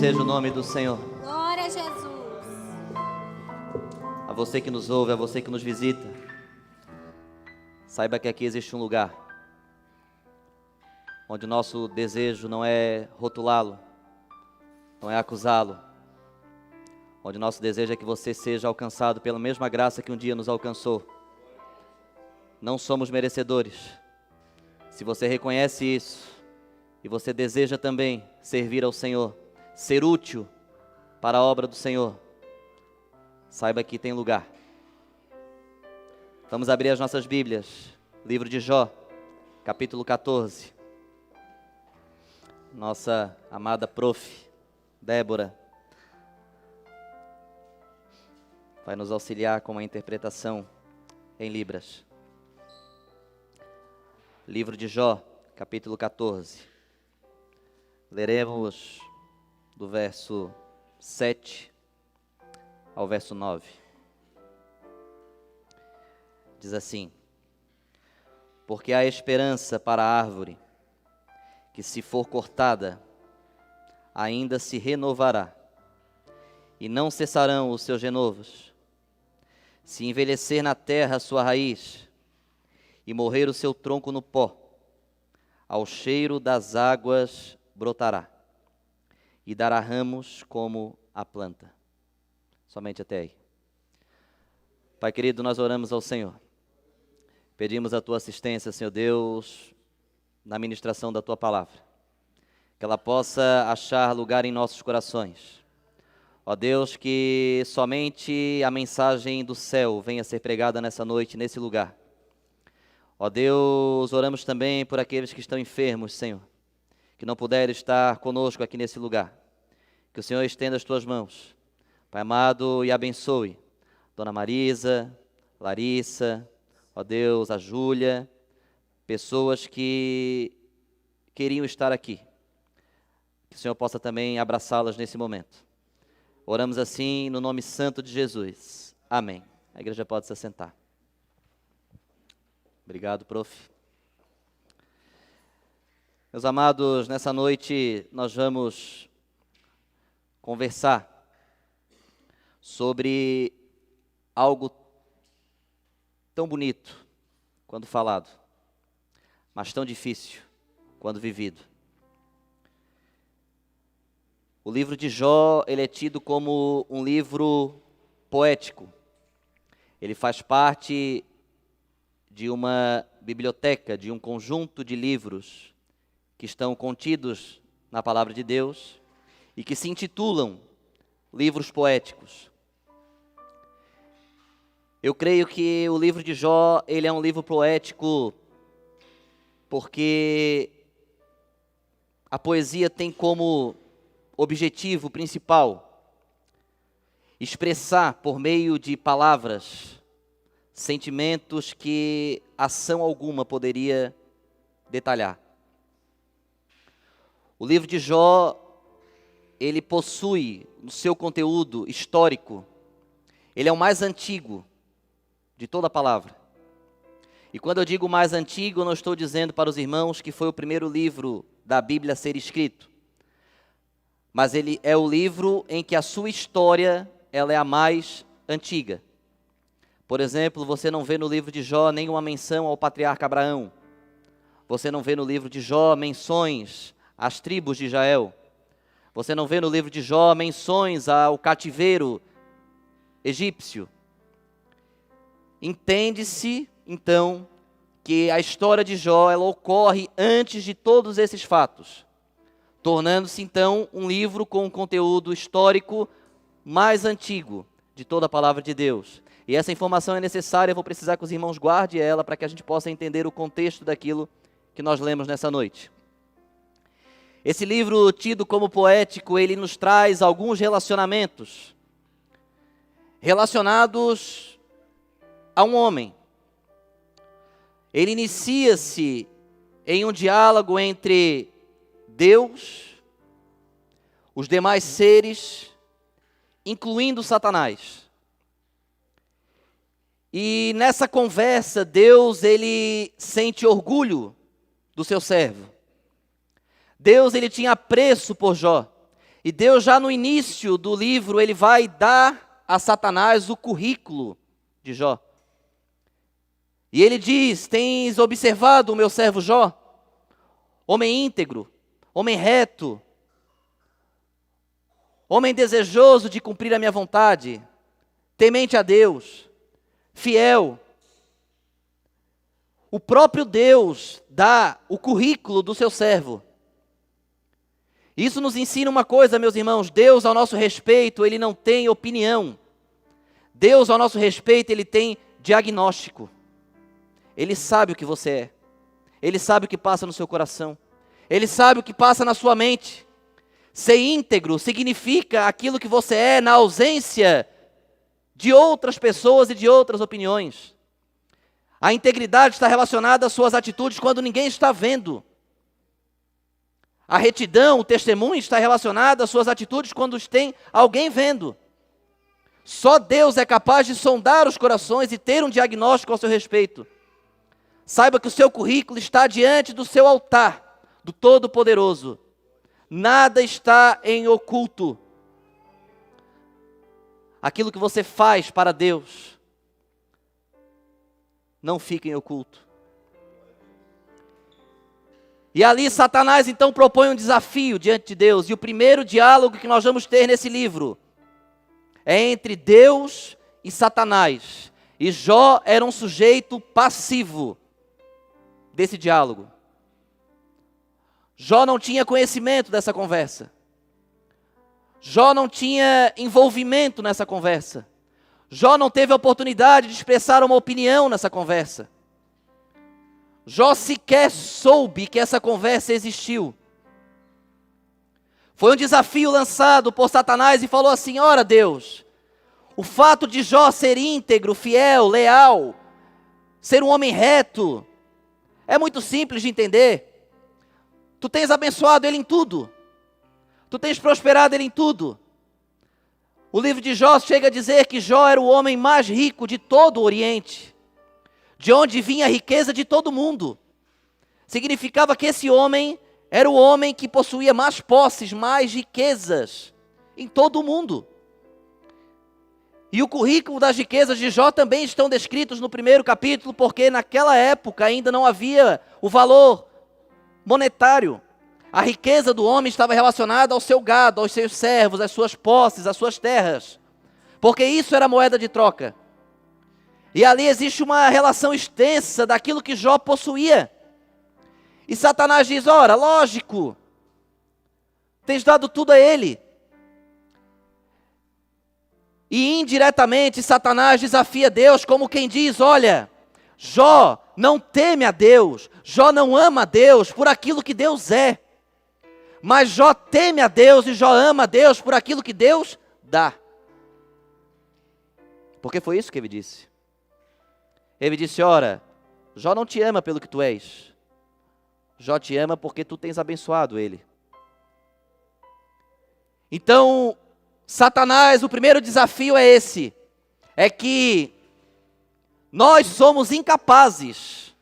seja o nome do Senhor. Glória a Jesus. A você que nos ouve, a você que nos visita, saiba que aqui existe um lugar onde o nosso desejo não é rotulá-lo, não é acusá-lo, onde o nosso desejo é que você seja alcançado pela mesma graça que um dia nos alcançou. Não somos merecedores. Se você reconhece isso e você deseja também servir ao Senhor, ser útil para a obra do Senhor, saiba que tem lugar. Vamos abrir as nossas Bíblias, livro de Jó, capítulo 14. Nossa amada prof, Débora, vai nos auxiliar com uma interpretação em Libras. Livro de Jó, capítulo 14. Leremos do verso 7 ao verso 9. Diz assim: porque há esperança para a árvore, que se for cortada, ainda se renovará, e não cessarão os seus renovos. Se envelhecer na terra a sua raiz, e morrer o seu tronco no pó, ao cheiro das águas brotará, e dará ramos como a planta. Somente até aí. Pai querido, nós oramos ao Senhor. Pedimos a Tua assistência, Senhor Deus, na ministração da Tua palavra. Que ela possa achar lugar em nossos corações. Ó Deus, que somente a mensagem do céu venha ser pregada nessa noite, nesse lugar. Ó Deus, oramos também por aqueles que estão enfermos, Senhor, que não puderam estar conosco aqui nesse lugar. Que o Senhor estenda as Tuas mãos, Pai amado, e abençoe Dona Marisa, Larissa, ó Deus, a Júlia, pessoas que queriam estar aqui. Que o Senhor possa também abraçá-las nesse momento. Oramos assim no nome santo de Jesus. Amém. A igreja pode se assentar. Obrigado, prof. Meus amados, nessa noite nós vamos conversar sobre algo tão bonito quando falado, mas tão difícil quando vivido. O livro de Jó, ele é tido como um livro poético. Ele faz parte de uma biblioteca, de um conjunto de livros que estão contidos na palavra de Deus e que se intitulam livros poéticos. Eu creio que o livro de Jó, ele é um livro poético porque a poesia tem como objetivo principal expressar por meio de palavras sentimentos que ação alguma poderia detalhar. O livro de Jó, ele possui no seu conteúdo histórico, ele é o mais antigo de toda a palavra. E quando eu digo mais antigo, eu não estou dizendo para os irmãos que foi o primeiro livro da Bíblia a ser escrito, mas ele é o livro em que a sua história, ela é a mais antiga. Por exemplo, você não vê no livro de Jó nenhuma menção ao patriarca Abraão. Você não vê no livro de Jó menções às tribos de Israel. Você não vê no livro de Jó menções ao cativeiro egípcio. Entende-se, então, que a história de Jó, ela ocorre antes de todos esses fatos, tornando-se, então, um livro com um conteúdo histórico mais antigo de toda a palavra de Deus. E essa informação é necessária, eu vou precisar que os irmãos guardem ela para que a gente possa entender o contexto daquilo que nós lemos nessa noite. Esse livro, tido como poético, ele nos traz alguns relacionamentos relacionados a um homem. Ele inicia-se em um diálogo entre Deus, os demais seres, incluindo Satanás. E nessa conversa, Deus, ele sente orgulho do seu servo. Deus, ele tinha apreço por Jó. E Deus já no início do livro, ele vai dar a Satanás o currículo de Jó. E ele diz: tens observado o meu servo Jó? Homem íntegro, homem reto, homem desejoso de cumprir a minha vontade, temente a Deus, fiel. O próprio Deus dá o currículo do seu servo. Isso nos ensina uma coisa, meus irmãos: Deus ao nosso respeito, ele não tem opinião. Deus ao nosso respeito, ele tem diagnóstico. Ele sabe o que você é. Ele sabe o que passa no seu coração. Ele sabe o que passa na sua mente. Ser íntegro significa aquilo que você é na ausência de outras pessoas e de outras opiniões. A integridade está relacionada às suas atitudes quando ninguém está vendo. A retidão, o testemunho está relacionado às suas atitudes quando tem alguém vendo. Só Deus é capaz de sondar os corações e ter um diagnóstico ao seu respeito. Saiba que o seu currículo está diante do seu altar, do Todo-Poderoso. Nada está em oculto. Aquilo que você faz para Deus não fica em oculto. E ali Satanás então propõe um desafio diante de Deus. E o primeiro diálogo que nós vamos ter nesse livro é entre Deus e Satanás. E Jó era um sujeito passivo desse diálogo. Jó não tinha conhecimento dessa conversa. Jó não tinha envolvimento nessa conversa. Jó não teve a oportunidade de expressar uma opinião nessa conversa. Jó sequer soube que essa conversa existiu. Foi um desafio lançado por Satanás e falou assim: ora Deus, o fato de Jó ser íntegro, fiel, leal, ser um homem reto, é muito simples de entender. Tu tens abençoado ele em tudo. Tu tens prosperado ele em tudo. O livro de Jó chega a dizer que Jó era o homem mais rico de todo o Oriente, de onde vinha a riqueza de todo mundo. Significava que esse homem era o homem que possuía mais posses, mais riquezas em todo o mundo. E o currículo das riquezas de Jó também estão descritos no primeiro capítulo, porque naquela época ainda não havia o valor monetário. A riqueza do homem estava relacionada ao seu gado, aos seus servos, às suas posses, às suas terras, porque isso era moeda de troca. E ali existe uma relação extensa daquilo que Jó possuía. E Satanás diz: ora, lógico, tens dado tudo a ele. E indiretamente Satanás desafia Deus, como quem diz: olha, Jó não teme a Deus, Jó não ama a Deus por aquilo que Deus é. Mas Jó teme a Deus e Jó ama a Deus por aquilo que Deus dá. Porque foi isso que ele disse. Ele disse: ora, Jó não te ama pelo que tu és. Jó te ama porque tu tens abençoado ele. Então, Satanás, o primeiro desafio é esse. É que nós somos incapazes.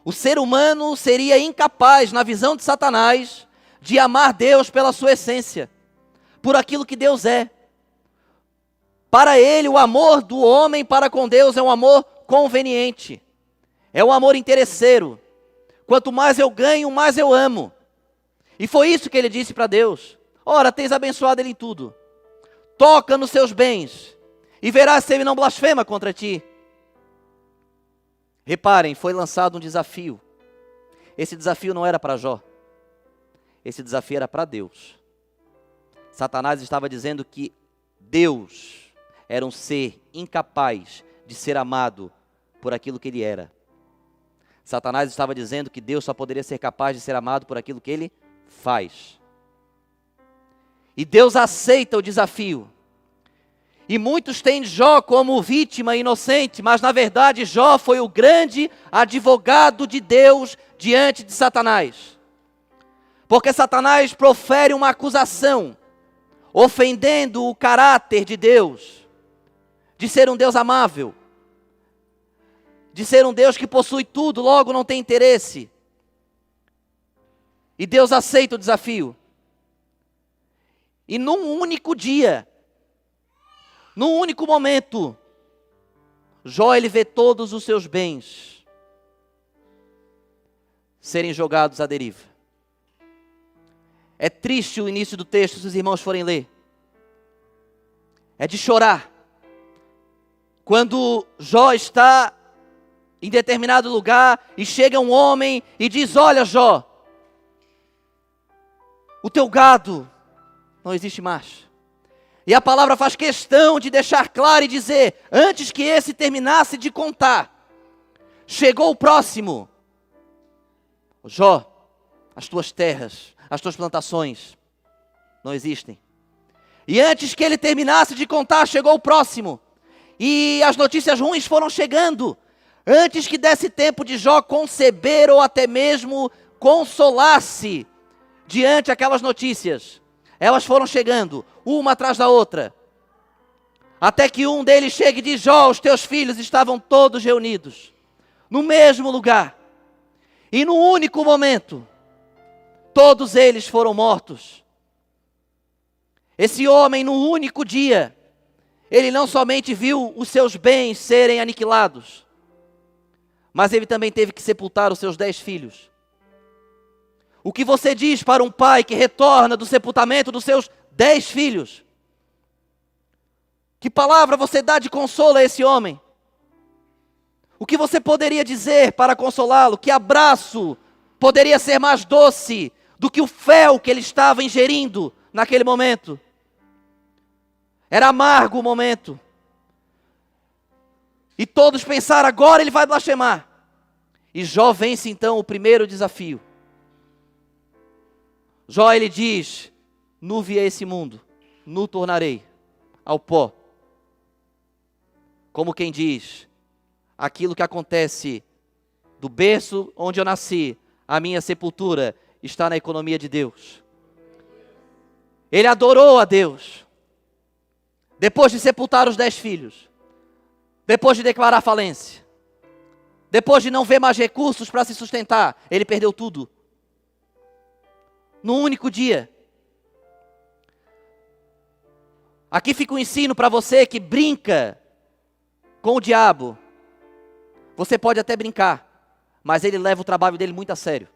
O ser humano seria incapaz, na visão de Satanás, de amar Deus pela sua essência, por aquilo que Deus é. Para ele, o amor do homem para com Deus é um amor conveniente, é um amor interesseiro. Quanto mais eu ganho, mais eu amo. E foi isso que ele disse para Deus: ora, tens abençoado ele em tudo, toca nos seus bens, e verás se ele não blasfema contra ti. Reparem, foi lançado um desafio. Esse desafio não era para Jó. Esse desafio era para Deus. Satanás estava dizendo que Deus era um ser incapaz de ser amado por aquilo que ele era. Satanás estava dizendo que Deus só poderia ser capaz de ser amado por aquilo que ele faz. E Deus aceita o desafio. E muitos têm Jó como vítima inocente, mas na verdade Jó foi o grande advogado de Deus diante de Satanás. Porque Satanás profere uma acusação, ofendendo o caráter de Deus, de ser um Deus amável, de ser um Deus que possui tudo, logo não tem interesse. E Deus aceita o desafio. E num único dia, num único momento, Jó, ele vê todos os seus bens serem jogados à deriva. É triste o início do texto, se os irmãos forem ler. É de chorar. Quando Jó está em determinado lugar e chega um homem e diz: olha, Jó, o teu gado não existe mais. E a palavra faz questão de deixar claro e dizer: antes que esse terminasse de contar, chegou o próximo. Jó, as tuas terras, as tuas plantações não existem. E antes que ele terminasse de contar, chegou o próximo. E as notícias ruins foram chegando. Antes que desse tempo de Jó conceber ou até mesmo consolar-se diante aquelas notícias, elas foram chegando, uma atrás da outra. Até que um deles chega e diz: Jó, os teus filhos estavam todos reunidos no mesmo lugar. E num único momento, todos eles foram mortos. Esse homem, num único dia, ele não somente viu os seus bens serem aniquilados, mas ele também teve que sepultar os seus 10 filhos. O que você diz para um pai que retorna do sepultamento dos seus 10 filhos? Que palavra você dá de consolo a esse homem? O que você poderia dizer para consolá-lo? Que abraço poderia ser mais doce do que o fel que ele estava ingerindo naquele momento? Era amargo o momento. E todos pensaram: agora ele vai blasfemar. E Jó vence então o primeiro desafio. Jó, ele diz: nu vi esse mundo, nu tornarei ao pó. Como quem diz: aquilo que acontece do berço onde eu nasci, a minha sepultura está na economia de Deus. Ele adorou a Deus. Depois de sepultar os 10 filhos, depois de declarar falência, depois de não ver mais recursos para se sustentar, ele perdeu tudo. Num único dia. Aqui fica um ensino para você que brinca com o diabo. Você pode até brincar, mas ele leva o trabalho dele muito a sério.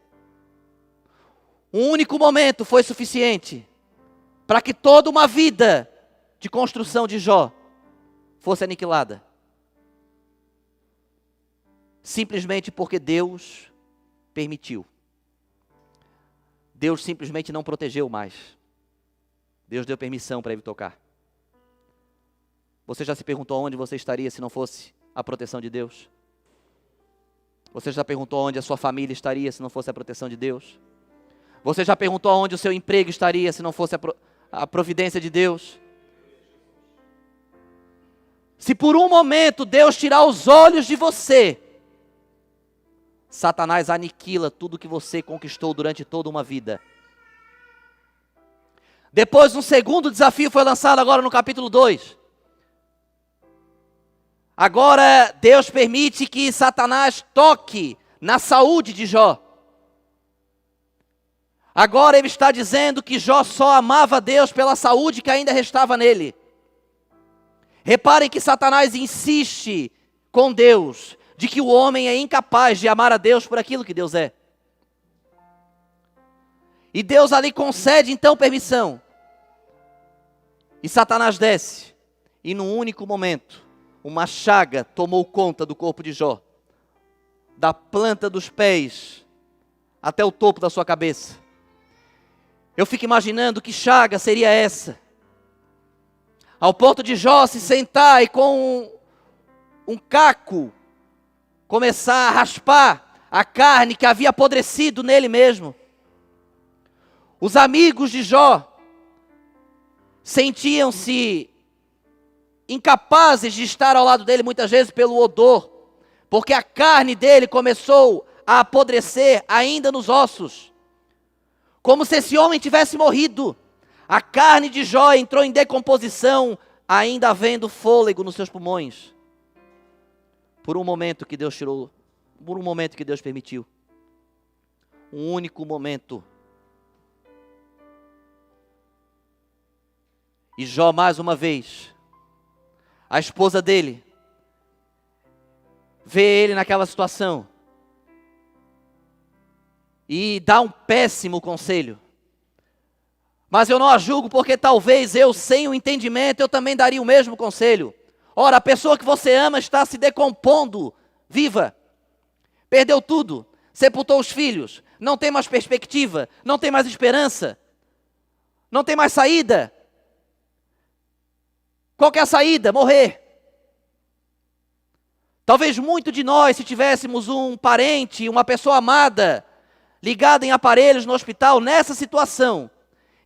Um único momento foi suficiente para que toda uma vida de construção de Jó fosse aniquilada. Simplesmente porque Deus permitiu. Deus simplesmente não protegeu mais. Deus deu permissão para ele tocar. Você já se perguntou onde você estaria se não fosse a proteção de Deus? Você já perguntou onde a sua família estaria se não fosse a proteção de Deus? Você já perguntou onde o seu emprego estaria se não fosse a providência de Deus? Se por um momento Deus tirar os olhos de você, Satanás aniquila tudo que você conquistou durante toda uma vida. Depois, um segundo desafio foi lançado agora no capítulo 2. Agora, Deus permite que Satanás toque na saúde de Jó. Agora ele está dizendo que Jó só amava a Deus pela saúde que ainda restava nele. Reparem que Satanás insiste com Deus de que o homem é incapaz de amar a Deus por aquilo que Deus é. E Deus ali concede então permissão. E Satanás desce. E num único momento, uma chaga tomou conta do corpo de Jó. Da planta dos pés até o topo da sua cabeça. Eu fico imaginando que chaga seria essa. Ao ponto de Jó se sentar e com um caco começar a raspar a carne que havia apodrecido nele mesmo. Os amigos de Jó sentiam-se incapazes de estar ao lado dele muitas vezes pelo odor, porque a carne dele começou a apodrecer ainda nos ossos, como se esse homem tivesse morrido. A carne de Jó entrou em decomposição, ainda havendo fôlego nos seus pulmões. Por um momento que Deus tirou, por um momento que Deus permitiu. Um único momento. E Jó, mais uma vez, a esposa dele, vê ele naquela situação e dá um péssimo conselho. Mas eu não a julgo, porque talvez eu, sem o entendimento, eu também daria o mesmo conselho. Ora, a pessoa que você ama está se decompondo, viva, perdeu tudo, sepultou os filhos, não tem mais perspectiva, não tem mais esperança, não tem mais saída. Qual que é a saída? Morrer. Talvez muito de nós, se tivéssemos um parente, uma pessoa amada, ligada em aparelhos no hospital, nessa situação,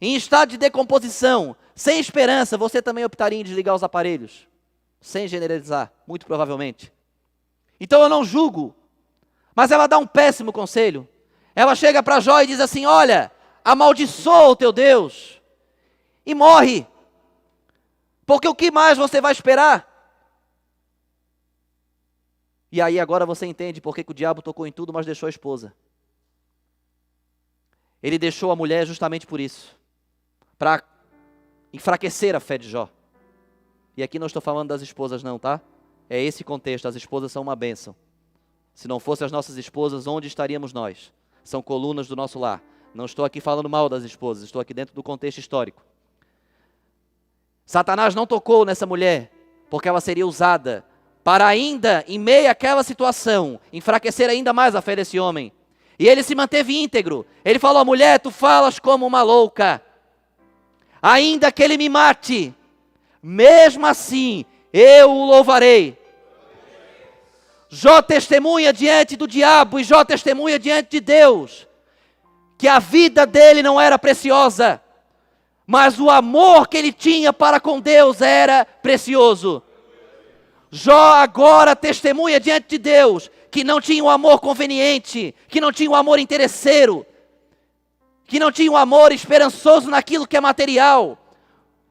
em estado de decomposição, sem esperança, você também optaria em desligar os aparelhos. Sem generalizar, muito provavelmente. Então eu não julgo, mas ela dá um péssimo conselho. Ela chega para Jó e diz assim: olha, amaldiçoa o teu Deus e morre. Porque o que mais você vai esperar? E aí agora você entende por que o diabo tocou em tudo, mas deixou a esposa. Ele deixou a mulher justamente por isso. Para enfraquecer a fé de Jó. E aqui não estou falando das esposas não, tá? É esse contexto, as esposas são uma bênção. Se não fossem as nossas esposas, onde estaríamos nós? São colunas do nosso lar. Não estou aqui falando mal das esposas, estou aqui dentro do contexto histórico. Satanás não tocou nessa mulher, porque ela seria usada para ainda, em meio àquela situação, enfraquecer ainda mais a fé desse homem. E ele se manteve íntegro. Ele falou: mulher, tu falas como uma louca. Ainda que ele me mate, mesmo assim eu o louvarei. Jó testemunha diante do diabo e Jó testemunha diante de Deus que a vida dele não era preciosa, mas o amor que ele tinha para com Deus era precioso. Jó agora testemunha diante de Deus que não tinha um amor conveniente, que não tinha um amor interesseiro, que não tinha um amor esperançoso naquilo que é material.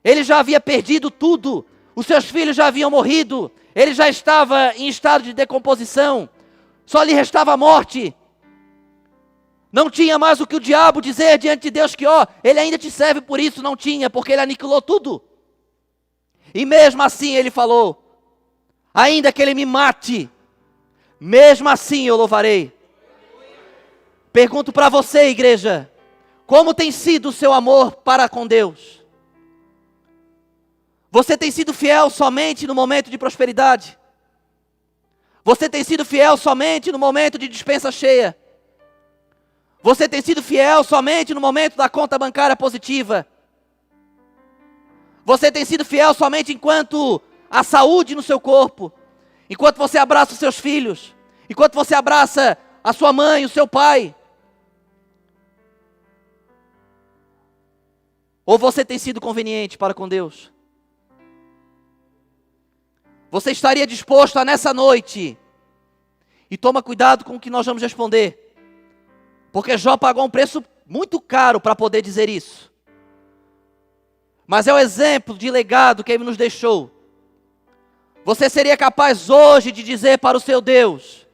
Ele já havia perdido tudo, os seus filhos já haviam morrido, ele já estava em estado de decomposição, só lhe restava a morte. Não tinha mais o que o diabo dizer diante de Deus que, ele ainda te serve por isso. Não tinha, porque ele aniquilou tudo. E mesmo assim ele falou: ainda que ele me mate, mesmo assim eu louvarei. Pergunto para você, igreja, como tem sido o seu amor para com Deus? Você tem sido fiel somente no momento de prosperidade? Você tem sido fiel somente no momento de despensa cheia? Você tem sido fiel somente no momento da conta bancária positiva? Você tem sido fiel somente enquanto há saúde no seu corpo? Enquanto você abraça os seus filhos? Enquanto você abraça a sua mãe, o seu pai? Ou você tem sido conveniente para com Deus? Você estaria disposto a nessa noite, e toma cuidado com o que nós vamos responder, porque Jó pagou um preço muito caro para poder dizer isso. Mas é o exemplo de legado que ele nos deixou. Você seria capaz hoje de dizer para o seu Deus: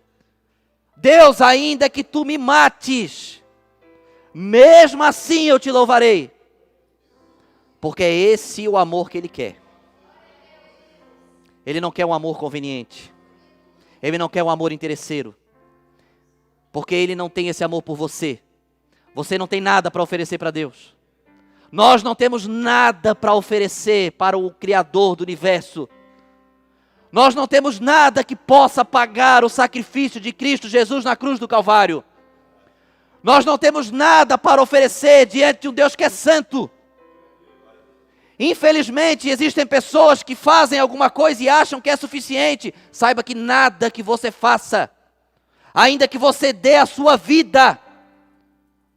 Deus, ainda que tu me mates, mesmo assim eu te louvarei. Porque é esse o amor que Ele quer. Ele não quer um amor conveniente. Ele não quer um amor interesseiro. Porque Ele não tem esse amor por você. Você não tem nada para oferecer para Deus. Nós não temos nada para oferecer para o Criador do universo. Nós não temos nada que possa pagar o sacrifício de Cristo Jesus na cruz do Calvário. Nós não temos nada para oferecer diante de um Deus que é santo. Infelizmente, existem pessoas que fazem alguma coisa e acham que é suficiente. Saiba que nada que você faça, ainda que você dê a sua vida,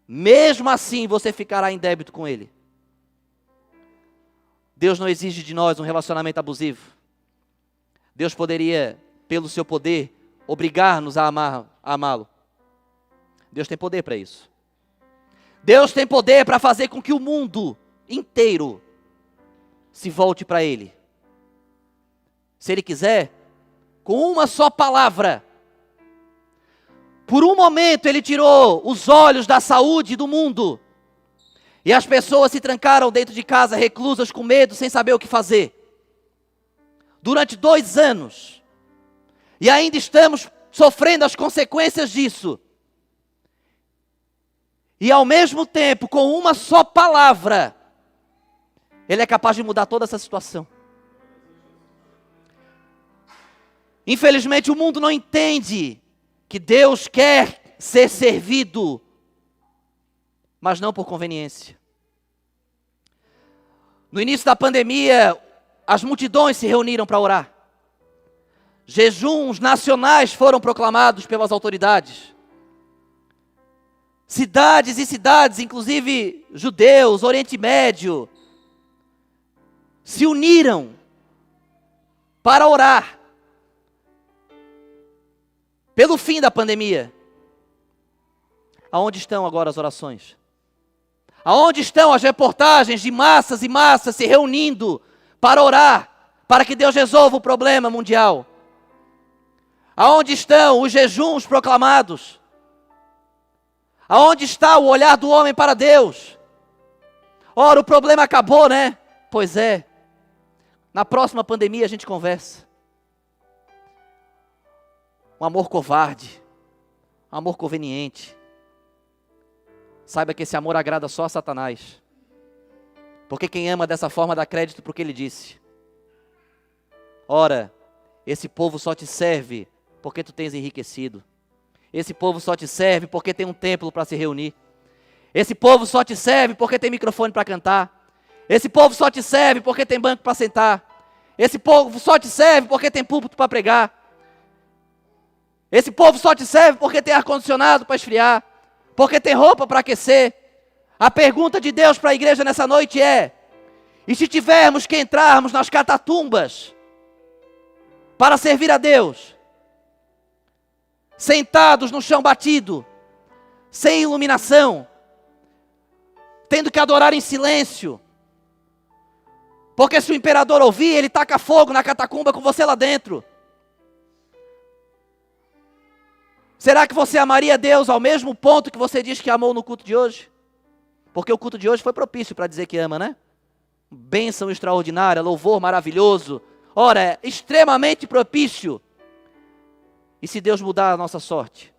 mesmo assim você ficará em débito com Ele. Deus não exige de nós um relacionamento abusivo. Deus poderia, pelo seu poder, obrigar-nos a amá-lo. Deus tem poder para isso. Deus tem poder para fazer com que o mundo inteiro se volte para Ele. Se Ele quiser, com uma só palavra, por um momento Ele tirou os olhos da saúde do mundo, E as pessoas se trancaram dentro de casa, reclusas, com medo, sem saber o que fazer. Durante 2 anos. E ainda estamos sofrendo as consequências disso. E ao mesmo tempo, com uma só palavra, Ele é capaz de mudar toda essa situação. Infelizmente o mundo não entende que Deus quer ser servido, mas não por conveniência. No início da pandemia, as multidões se reuniram para orar. Jejuns nacionais foram proclamados pelas autoridades. Cidades e cidades, inclusive judeus, Oriente Médio, se uniram para orar pelo fim da pandemia. Aonde estão agora as orações? Aonde estão as reportagens de massas e massas se reunindo para orar, para que Deus resolva o problema mundial? Aonde estão os jejuns proclamados? Aonde está o olhar do homem para Deus? Ora, o problema acabou, né? Pois é. Na próxima pandemia a gente conversa. Um amor covarde, um amor conveniente. Saiba que esse amor agrada só a Satanás. Porque quem ama dessa forma dá crédito para o que ele disse. Ora, esse povo só te serve porque tu tens enriquecido. Esse povo só te serve porque tem um templo para se reunir. Esse povo só te serve porque tem microfone para cantar. Esse povo só te serve porque tem banco para sentar. Esse povo só te serve porque tem púlpito para pregar. Esse povo só te serve porque tem ar-condicionado para esfriar, porque tem roupa para aquecer. A pergunta de Deus para a igreja nessa noite é: e se tivermos que entrarmos nas catatumbas para servir a Deus, sentados no chão batido, sem iluminação, tendo que adorar em silêncio, porque se o imperador ouvir, ele taca fogo na catacumba com você lá dentro. Será que você amaria Deus ao mesmo ponto que você diz que amou no culto de hoje? Porque o culto de hoje foi propício para dizer que ama, né? Bênção extraordinária, louvor maravilhoso. Ora, é extremamente propício. E se Deus mudar a nossa sorte?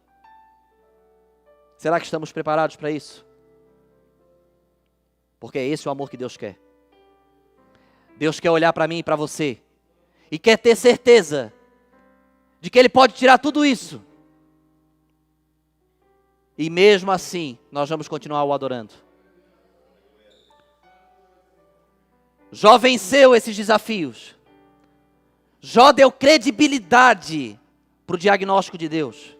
Será que estamos preparados para isso? Porque é esse o amor que Deus quer. Deus quer olhar para mim e para você. E quer ter certeza de que Ele pode tirar tudo isso. E mesmo assim, nós vamos continuar o adorando. Jó venceu esses desafios. Jó deu credibilidade para o diagnóstico de Deus.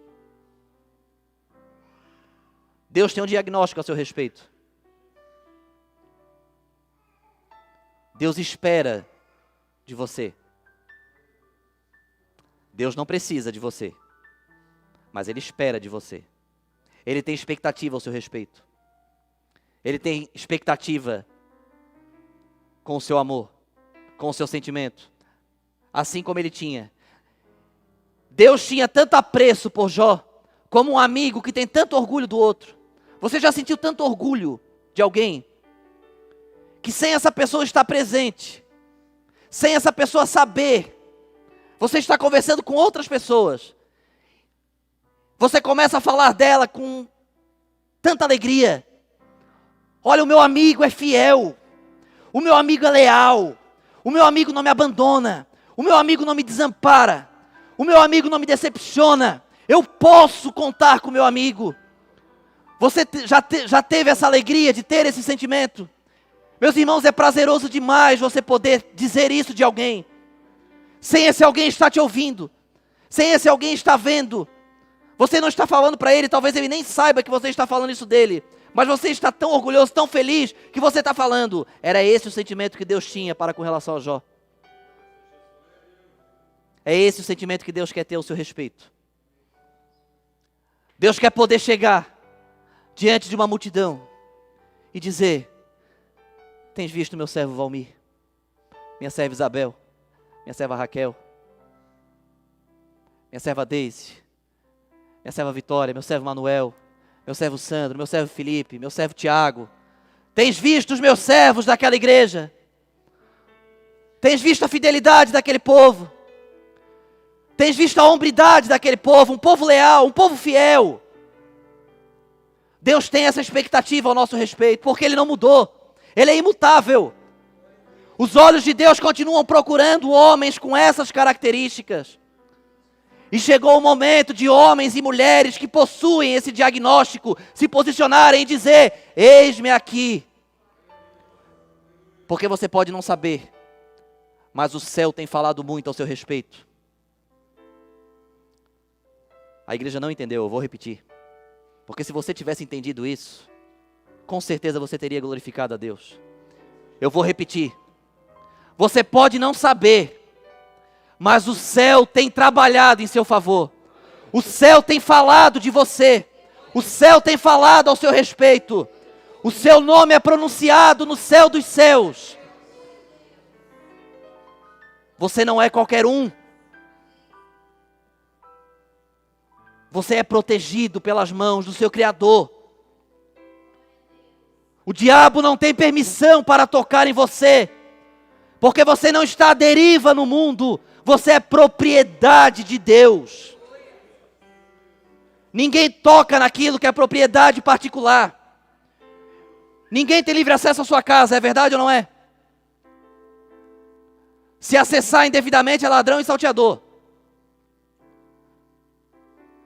Deus tem um diagnóstico a seu respeito. Deus espera de você. Deus não precisa de você, mas Ele espera de você. Ele tem expectativa ao seu respeito. Ele tem expectativa com o seu amor, com o seu sentimento, assim como Ele tinha. Deus tinha tanto apreço por Jó, como um amigo que tem tanto orgulho do outro. Você já sentiu tanto orgulho de alguém, que sem essa pessoa estar presente, sem essa pessoa saber, você está conversando com outras pessoas, você começa a falar dela com tanta alegria. Olha, o meu amigo é fiel, o meu amigo é leal, o meu amigo não me abandona, o meu amigo não me desampara, o meu amigo não me decepciona, eu posso contar com o meu amigo. Você já teve essa alegria de ter esse sentimento? Meus irmãos, é prazeroso demais você poder dizer isso de alguém, sem esse alguém estar te ouvindo, sem esse alguém estar vendo. Você não está falando para ele, talvez ele nem saiba que você está falando isso dele, mas você está tão orgulhoso, tão feliz, que você está falando. Era esse o sentimento que Deus tinha para com relação a Jó. É esse o sentimento que Deus quer ter ao seu respeito. Deus quer poder chegar diante de uma multidão e dizer: tens visto meu servo Valmir, minha serva Isabel, minha serva Raquel, minha serva Deise, minha serva Vitória, meu servo Manuel, meu servo Sandro, meu servo Felipe, meu servo Tiago. Tens visto os meus servos daquela igreja? Tens visto a fidelidade daquele povo? Tens visto a hombridade daquele povo? Um povo leal, um povo fiel. Deus tem essa expectativa ao nosso respeito, porque Ele não mudou. Ele é imutável. Os olhos de Deus continuam procurando homens com essas características. E chegou o momento de homens e mulheres que possuem esse diagnóstico se posicionarem e dizer: eis-me aqui. Porque você pode não saber, mas o céu tem falado muito ao seu respeito. A igreja não entendeu, eu vou repetir. Porque se você tivesse entendido isso, com certeza você teria glorificado a Deus. Eu vou repetir. Você pode não saber, mas o céu tem trabalhado em seu favor. O céu tem falado de você. O céu tem falado ao seu respeito. O seu nome é pronunciado no céu dos céus. Você não é qualquer um. Você é protegido pelas mãos do seu Criador. O diabo não tem permissão para tocar em você, porque você não está à deriva no mundo. Você é propriedade de Deus. Ninguém toca naquilo que é propriedade particular. Ninguém tem livre acesso à sua casa, é verdade ou não é? Se acessar indevidamente é ladrão e salteador.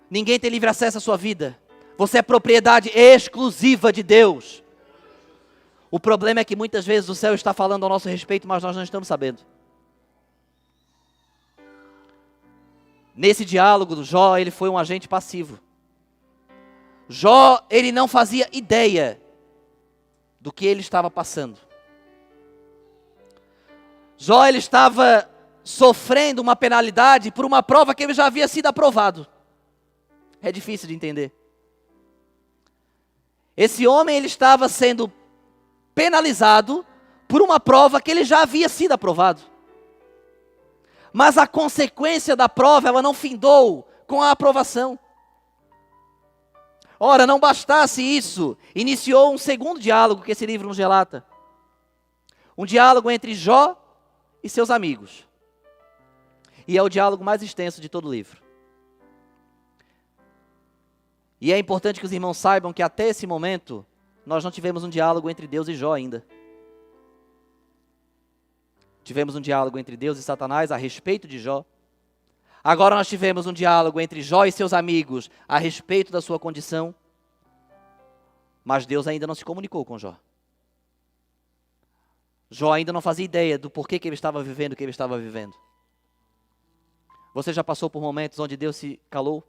Ninguém tem livre acesso à sua vida. Você é propriedade exclusiva de Deus. O problema é que muitas vezes o céu está falando ao nosso respeito, mas nós não estamos sabendo. Nesse diálogo, Jó, ele foi um agente passivo. Jó, ele não fazia ideia do que ele estava passando. Jó, ele estava sofrendo uma penalidade por uma prova que ele já havia sido aprovado. É difícil de entender. Esse homem, ele estava sendo penalizado por uma prova que ele já havia sido aprovado. Mas a consequência da prova, ela não findou com a aprovação. Ora, não bastasse isso, iniciou um segundo diálogo que esse livro nos relata. Um diálogo entre Jó e seus amigos. E é o diálogo mais extenso de todo o livro. E é importante que os irmãos saibam que até esse momento, nós não tivemos um diálogo entre Deus e Jó ainda. Tivemos um diálogo entre Deus e Satanás a respeito de Jó. Agora nós tivemos um diálogo entre Jó e seus amigos a respeito da sua condição. Mas Deus ainda não se comunicou com Jó. Jó ainda não fazia ideia do porquê que ele estava vivendo o que ele estava vivendo. Você já passou por momentos onde Deus se calou?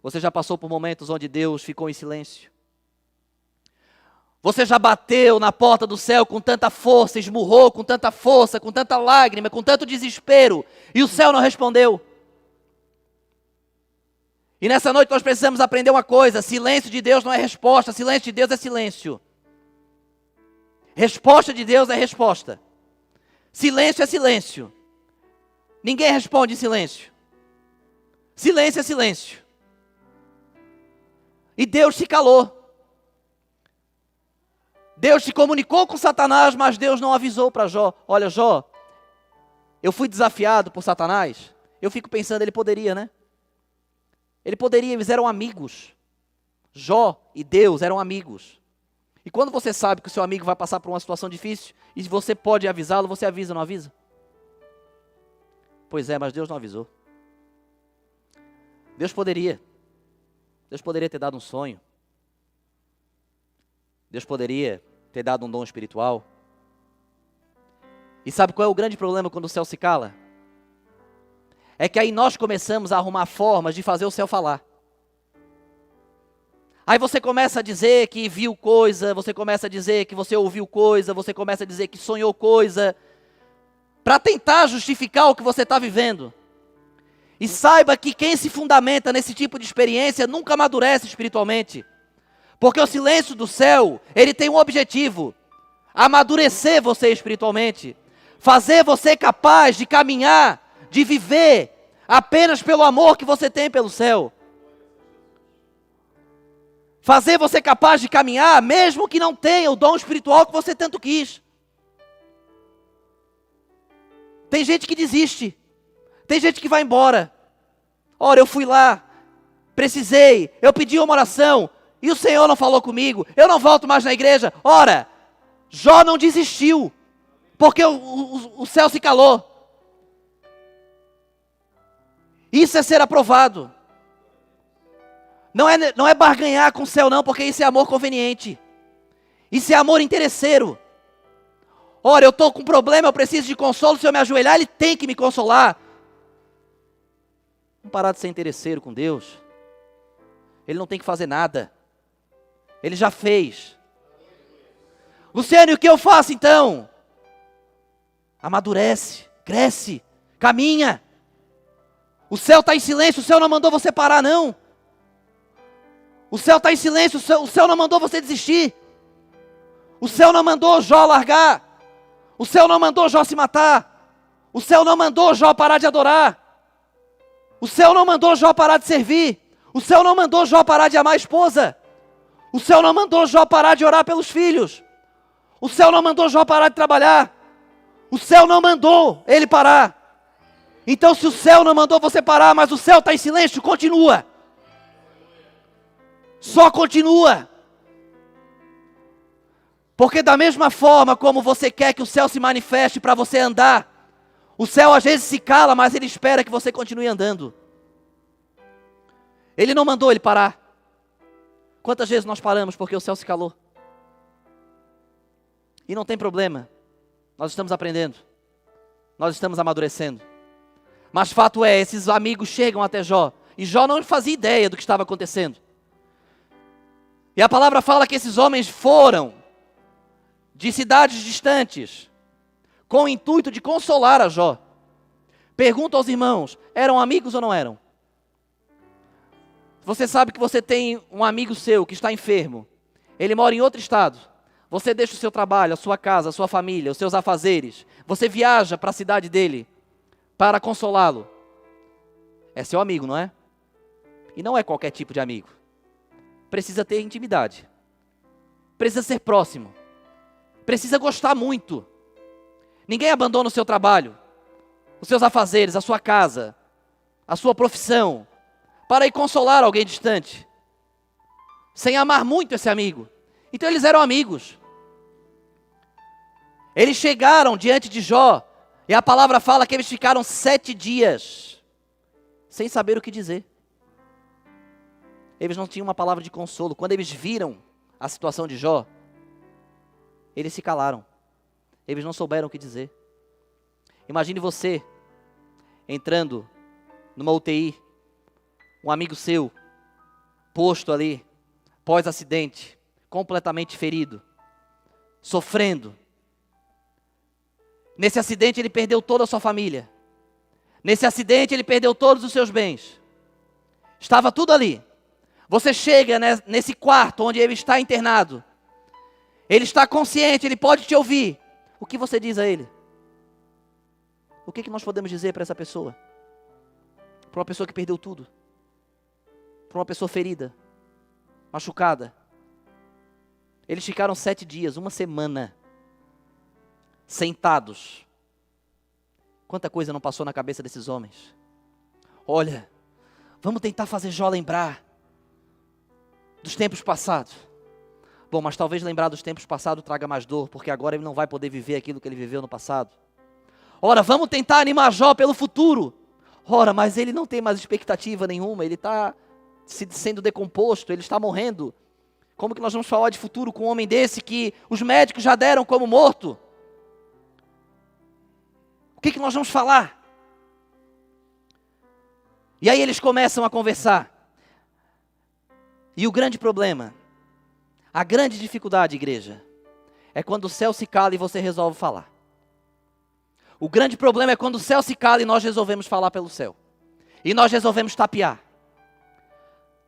Você já passou por momentos onde Deus ficou em silêncio? Você já bateu na porta do céu com tanta força, esmurrou com tanta força, com tanta lágrima, com tanto desespero, e o céu não respondeu? E nessa noite nós precisamos aprender uma coisa: silêncio de Deus não é resposta, silêncio de Deus é silêncio. Resposta de Deus é resposta. Silêncio é silêncio. Ninguém responde em silêncio. Silêncio é silêncio. E Deus se calou. Deus se comunicou com Satanás, mas Deus não avisou para Jó. Olha, Jó, eu fui desafiado por Satanás. Eu fico pensando, ele poderia, né? Ele poderia, eles eram amigos. Jó e Deus eram amigos. E quando você sabe que o seu amigo vai passar por uma situação difícil, e você pode avisá-lo, você avisa, não avisa? Pois é, mas Deus não avisou. Deus poderia ter dado um sonho. Deus poderia ter dado um dom espiritual. E sabe qual é o grande problema quando o céu se cala? É que aí nós começamos a arrumar formas de fazer o céu falar. Aí você começa a dizer que viu coisa, você começa a dizer que você ouviu coisa, você começa a dizer que sonhou coisa, para tentar justificar o que você está vivendo. E saiba que quem se fundamenta nesse tipo de experiência nunca amadurece espiritualmente. Porque o silêncio do céu, ele tem um objetivo: amadurecer você espiritualmente, fazer você capaz de caminhar, de viver, apenas pelo amor que você tem pelo céu. fazer você capaz de caminhar, mesmo que não tenha o dom espiritual que você tanto quis. Tem gente que desiste, tem gente que vai embora. Ora, eu fui lá, precisei, eu pedi uma oração, e o Senhor não falou comigo, eu não volto mais na igreja. Ora, Jó não desistiu, porque o céu se calou. Isso é ser aprovado. Não é barganhar com o céu não, porque isso é amor conveniente. Isso é amor interesseiro. Ora, eu estou com um problema, eu preciso de consolo, se eu me ajoelhar, Ele tem que me consolar. Vamos parar de ser interesseiro com Deus. Ele não tem que fazer nada. Ele já fez. Luciano, e o que eu faço então? Amadurece, cresce, caminha. O céu está em silêncio, o céu não mandou você parar não. O céu está em silêncio, o céu não mandou você desistir. O céu não mandou Jó largar. O céu não mandou Jó se matar. O céu não mandou Jó parar de adorar. O céu não mandou Jó parar de servir. O céu não mandou Jó parar de amar a esposa. O céu não mandou Jó parar de orar pelos filhos. O céu não mandou Jó parar de trabalhar. O céu não mandou ele parar. Então se o céu não mandou você parar, mas o céu está em silêncio, continua. Só continua. Porque da mesma forma como você quer que o céu se manifeste para você andar, o céu às vezes se cala, mas ele espera que você continue andando. Ele não mandou ele parar. Quantas vezes nós paramos porque o céu se calou? E não tem problema. Nós estamos aprendendo. Nós estamos amadurecendo. Mas fato é, esses amigos chegam até Jó. E Jó não fazia ideia do que estava acontecendo. E a palavra fala que esses homens foram de cidades distantes, com o intuito de consolar a Jó. Pergunto aos irmãos, eram amigos ou não eram? Você sabe que você tem um amigo seu que está enfermo. Ele mora em outro estado. Você deixa o seu trabalho, a sua casa, a sua família, os seus afazeres. Você viaja para a cidade dele para consolá-lo. É seu amigo, não é? E não é qualquer tipo de amigo. Precisa ter intimidade. Precisa ser próximo. Precisa gostar muito. Ninguém abandona o seu trabalho, os seus afazeres, a sua casa, a sua profissão, para ir consolar alguém distante, sem amar muito esse amigo. Então eles eram amigos. Eles chegaram diante de Jó, e a palavra fala que eles ficaram 7 dias, sem saber o que dizer. Eles não tinham uma palavra de consolo. Quando eles viram a situação de Jó, eles se calaram. Eles não souberam o que dizer. Imagine você entrando numa UTI, um amigo seu, posto ali, pós-acidente, completamente ferido, sofrendo. Nesse acidente ele perdeu toda a sua família. Nesse acidente ele perdeu todos os seus bens. Estava tudo ali. Você chega nesse quarto onde ele está internado. Ele está consciente, ele pode te ouvir. O que você diz a ele? O que nós podemos dizer para essa pessoa? Para uma pessoa que perdeu tudo. Para uma pessoa ferida, machucada. Eles ficaram 7 dias, uma semana, sentados. Quanta coisa não passou na cabeça desses homens. Olha, vamos tentar fazer Jó lembrar dos tempos passados. Bom, mas talvez lembrar dos tempos passados traga mais dor, porque agora ele não vai poder viver aquilo que ele viveu no passado. Ora, vamos tentar animar Jó pelo futuro. Ora, mas ele não tem mais expectativa nenhuma, ele está sendo decomposto, ele está morrendo. Como que nós vamos falar de futuro com um homem desse que os médicos já deram como morto? O que nós vamos falar? E aí eles começam a conversar. E o grande problema, a grande dificuldade, igreja, é quando o céu se cala e você resolve falar. O grande problema é quando o céu se cala e nós resolvemos falar pelo céu. E nós resolvemos tapear.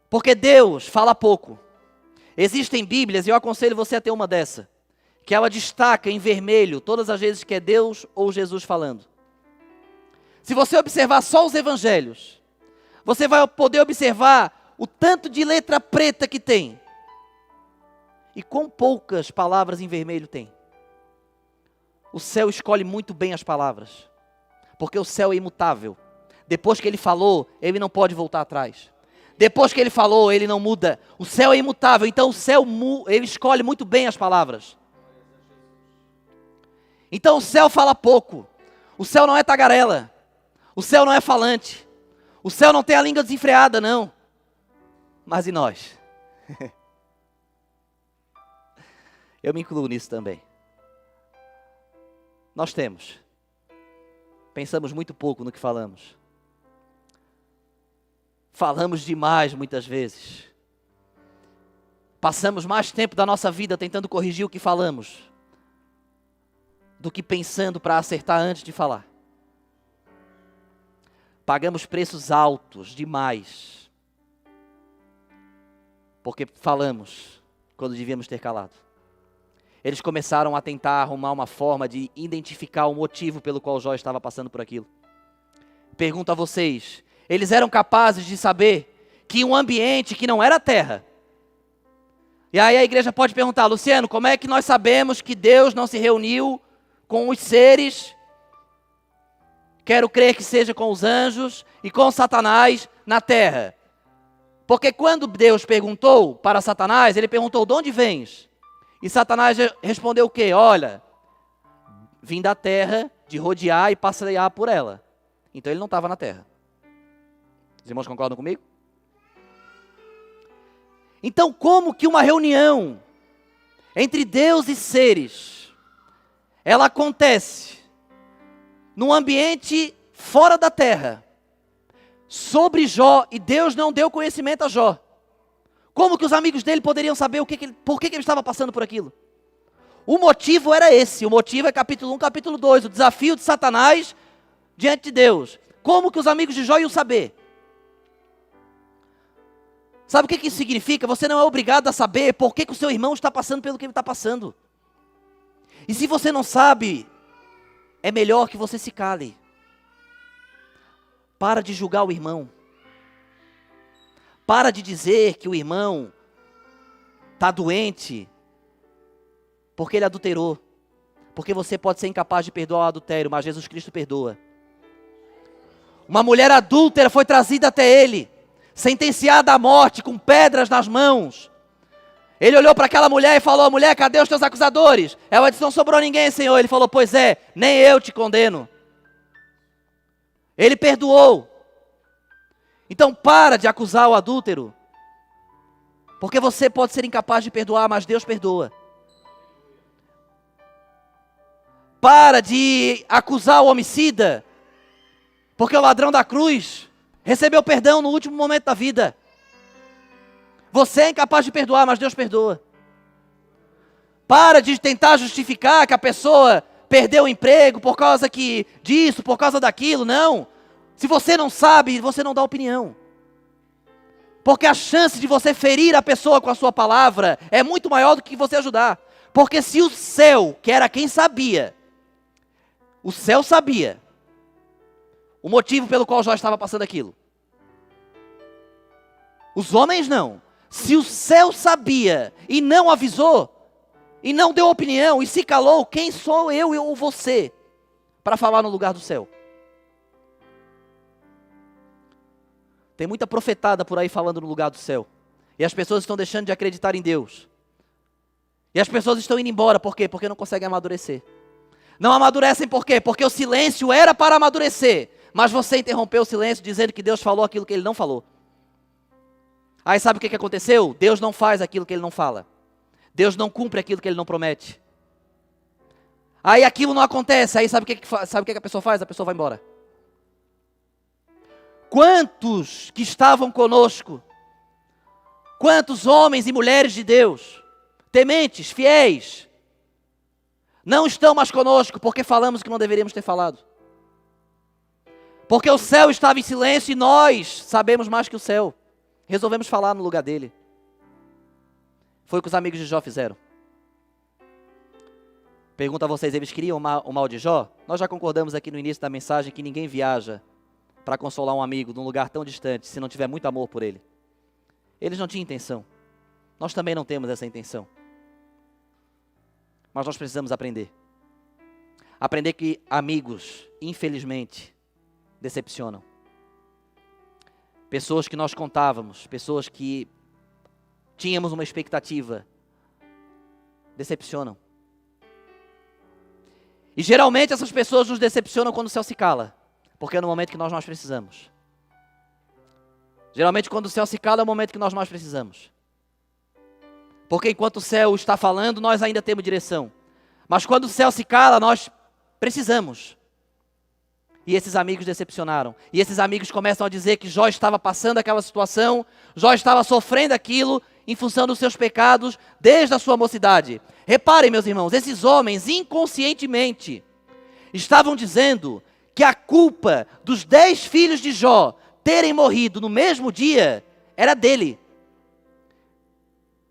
Porque Deus fala pouco. Existem Bíblias, e eu aconselho você a ter uma dessa, que ela destaca em vermelho todas as vezes que é Deus ou Jesus falando. Se você observar só os evangelhos, você vai poder observar o tanto de letra preta que tem. E quão poucas palavras em vermelho tem? O céu escolhe muito bem as palavras, porque o céu é imutável. Depois que ele falou, ele não pode voltar atrás. Depois que ele falou, ele não muda. O céu é imutável, então o céu ele escolhe muito bem as palavras. Então o céu fala pouco. O céu não é tagarela. O céu não é falante. O céu não tem a língua desenfreada, não. Mas e nós? Eu me incluo nisso também. Nós temos. Pensamos muito pouco no que falamos. Falamos demais muitas vezes. Passamos mais tempo da nossa vida tentando corrigir o que falamos do que pensando para acertar antes de falar. Pagamos preços altos demais porque falamos quando devíamos ter calado. Eles começaram a tentar arrumar uma forma de identificar o motivo pelo qual Jó estava passando por aquilo. Pergunto a vocês, eles eram capazes de saber que um ambiente que não era terra. E aí a igreja pode perguntar, Luciano, como é que nós sabemos que Deus não se reuniu com os seres? Quero crer que seja com os anjos e com Satanás na terra. Porque quando Deus perguntou para Satanás, ele perguntou, de onde vens? E Satanás respondeu o quê? Olha, vim da terra de rodear e passear por ela. Então ele não estava na terra. Os irmãos concordam comigo? Então como que uma reunião entre Deus e seres, ela acontece num ambiente fora da terra, sobre Jó, e Deus não deu conhecimento a Jó? Como que os amigos dele poderiam saber por que ele estava passando por aquilo? O motivo era esse, o motivo é capítulo 1, capítulo 2, o desafio de Satanás diante de Deus. Como que os amigos de Jó iam saber? Sabe o que isso significa? Você não é obrigado a saber por que o seu irmão está passando pelo que ele está passando. E se você não sabe, é melhor que você se cale. Para de julgar o irmão. Para de dizer que o irmão está doente porque ele adulterou. Porque você pode ser incapaz de perdoar o adultério, mas Jesus Cristo perdoa. Uma mulher adúltera foi trazida até ele, sentenciada à morte, com pedras nas mãos. Ele olhou para aquela mulher e falou, mulher, cadê os teus acusadores? Ela disse, não sobrou ninguém, Senhor. Ele falou, pois é, nem eu te condeno. Ele perdoou. Então para de acusar o adúltero, porque você pode ser incapaz de perdoar, mas Deus perdoa. Para de acusar o homicida, porque o ladrão da cruz recebeu perdão no último momento da vida. Você é incapaz de perdoar, mas Deus perdoa. Para de tentar justificar que a pessoa perdeu o emprego por causa disso, por causa daquilo, não. Se você não sabe, você não dá opinião. Porque a chance de você ferir a pessoa com a sua palavra é muito maior do que você ajudar. Porque se o céu, que era quem sabia, o céu sabia o motivo pelo qual Jó estava passando aquilo. Os homens não. Se o céu sabia e não avisou, e não deu opinião, e se calou, quem sou eu ou você para falar no lugar do céu? Tem muita profetada por aí falando no lugar do céu. E as pessoas estão deixando de acreditar em Deus. E as pessoas estão indo embora, por quê? Porque não conseguem amadurecer. Não amadurecem por quê? Porque o silêncio era para amadurecer. Mas você interrompeu o silêncio dizendo que Deus falou aquilo que Ele não falou. Aí sabe o que aconteceu? Deus não faz aquilo que Ele não fala. Deus não cumpre aquilo que Ele não promete. Aí aquilo não acontece. Aí sabe o que a pessoa faz? A pessoa vai embora. Quantos que estavam conosco? Quantos homens e mulheres de Deus, tementes, fiéis, não estão mais conosco porque falamos o que não deveríamos ter falado? Porque o céu estava em silêncio e nós sabemos mais que o céu. Resolvemos falar no lugar dele. Foi o que os amigos de Jó fizeram. Pergunto a vocês, eles queriam o mal de Jó? Nós já concordamos aqui no início da mensagem que ninguém viaja para consolar um amigo num lugar tão distante, se não tiver muito amor por ele. Eles não tinham intenção. Nós também não temos essa intenção. Mas nós precisamos aprender. Aprender que amigos, infelizmente, decepcionam. Pessoas que nós contávamos, pessoas que tínhamos uma expectativa, decepcionam. E geralmente essas pessoas nos decepcionam quando o céu se cala, porque é no momento que nós mais precisamos. Geralmente quando o céu se cala é o momento que nós mais precisamos. Porque enquanto o céu está falando, nós ainda temos direção. Mas quando o céu se cala, nós precisamos. E esses amigos decepcionaram. E esses amigos começam a dizer que Jó estava passando aquela situação, Jó estava sofrendo aquilo em função dos seus pecados desde a sua mocidade. Reparem, meus irmãos, esses homens inconscientemente estavam dizendo que a culpa dos 10 filhos de Jó terem morrido no mesmo dia era dele.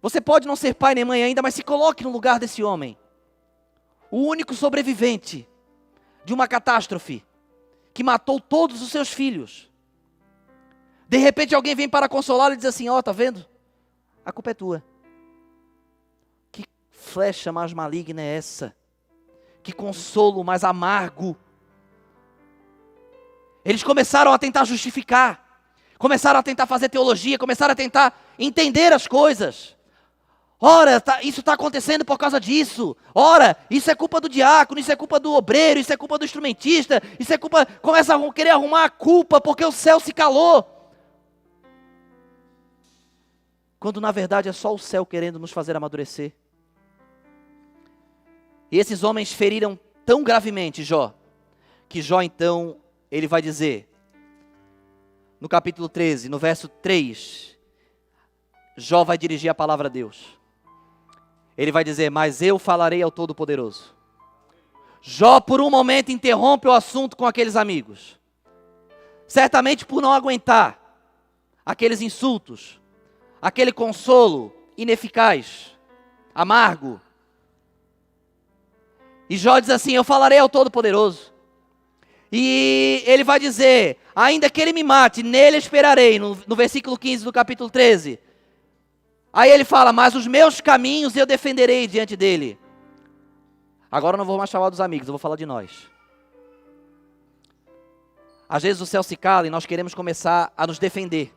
Você pode não ser pai nem mãe ainda, mas se coloque no lugar desse homem. O único sobrevivente de uma catástrofe que matou todos os seus filhos. De repente alguém vem para consolá-lo e diz assim, tá vendo? A culpa é tua. Que flecha mais maligna é essa? Que consolo mais amargo. Eles começaram a tentar justificar. Começaram a tentar fazer teologia, começaram a tentar entender as coisas. Ora, isso está acontecendo por causa disso. Ora, isso é culpa do diácono, isso é culpa do obreiro, isso é culpa do instrumentista, isso é culpa... Começa a querer arrumar a culpa porque o céu se calou. Quando na verdade é só o céu querendo nos fazer amadurecer. E esses homens feriram tão gravemente Jó, que Jó então, ele vai dizer, no capítulo 13, no verso 3, Jó vai dirigir a palavra a Deus. Ele vai dizer, mas eu falarei ao Todo-Poderoso. Jó por um momento interrompe o assunto com aqueles amigos. Certamente por não aguentar aqueles insultos, aquele consolo ineficaz, amargo. E Jó diz assim, eu falarei ao Todo-Poderoso. E ele vai dizer, ainda que ele me mate, nele esperarei, no versículo 15 do capítulo 13. Aí ele fala, mas os meus caminhos eu defenderei diante dele. Agora eu não vou mais falar dos amigos, eu vou falar de nós. Às vezes o céu se cala e nós queremos começar a nos defender,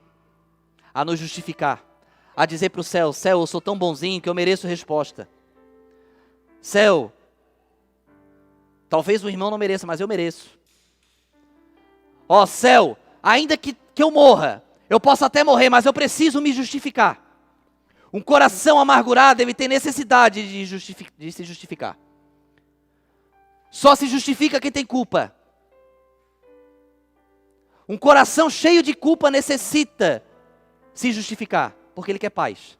a nos justificar, a dizer para o céu, céu, eu sou tão bonzinho que eu mereço resposta. Céu, talvez o irmão não mereça, mas eu mereço. Céu, ainda que eu morra, eu posso até morrer, mas eu preciso me justificar. Um coração amargurado, ele tem necessidade de se justificar. Só se justifica quem tem culpa. Um coração cheio de culpa necessita se justificar, porque ele quer paz.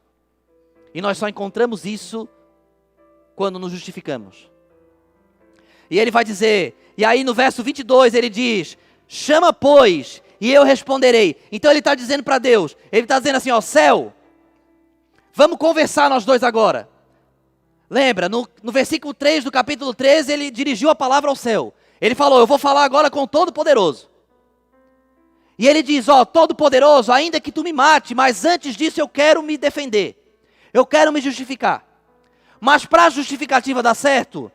E nós só encontramos isso quando nos justificamos. E ele vai dizer, e aí no verso 22 ele diz, chama pois, e eu responderei. Então ele está dizendo para Deus, ele está dizendo assim, céu, vamos conversar nós dois agora. Lembra, no versículo 3 do capítulo 13, ele dirigiu a palavra ao céu. Ele falou, eu vou falar agora com o Todo-Poderoso. E ele diz, Todo-Poderoso, ainda que tu me mate, mas antes disso eu quero me defender. Eu quero me justificar. Mas para a justificativa dar certo,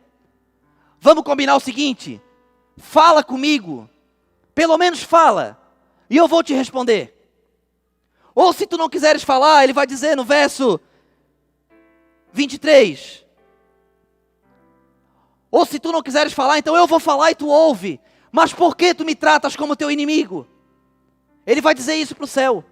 vamos combinar o seguinte, fala comigo, pelo menos fala, e eu vou te responder. Ou se tu não quiseres falar, ele vai dizer no verso 23. Ou se tu não quiseres falar, então eu vou falar e tu ouve. Mas por que tu me tratas como teu inimigo? Ele vai dizer isso para o céu.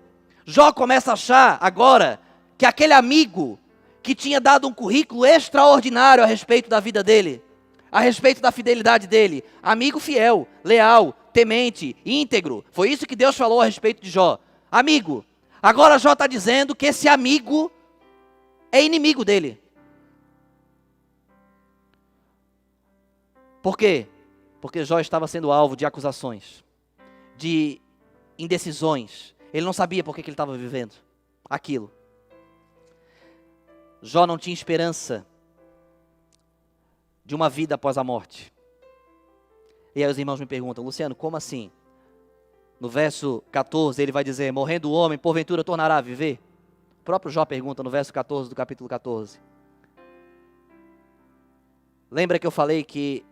Jó começa a achar agora que aquele amigo que tinha dado um currículo extraordinário a respeito da vida dele, a respeito da fidelidade dele, amigo fiel, leal, temente, íntegro, foi isso que Deus falou a respeito de Jó. Amigo. Agora Jó está dizendo que esse amigo é inimigo dele. Por quê? Porque Jó estava sendo alvo de acusações, de indecisões. Ele não sabia por que ele estava vivendo aquilo. Jó não tinha esperança de uma vida após a morte. E aí os irmãos me perguntam, Luciano, como assim? No verso 14 ele vai dizer, morrendo o homem, porventura tornará a viver? O próprio Jó pergunta no verso 14 do capítulo 14. Lembra que eu falei que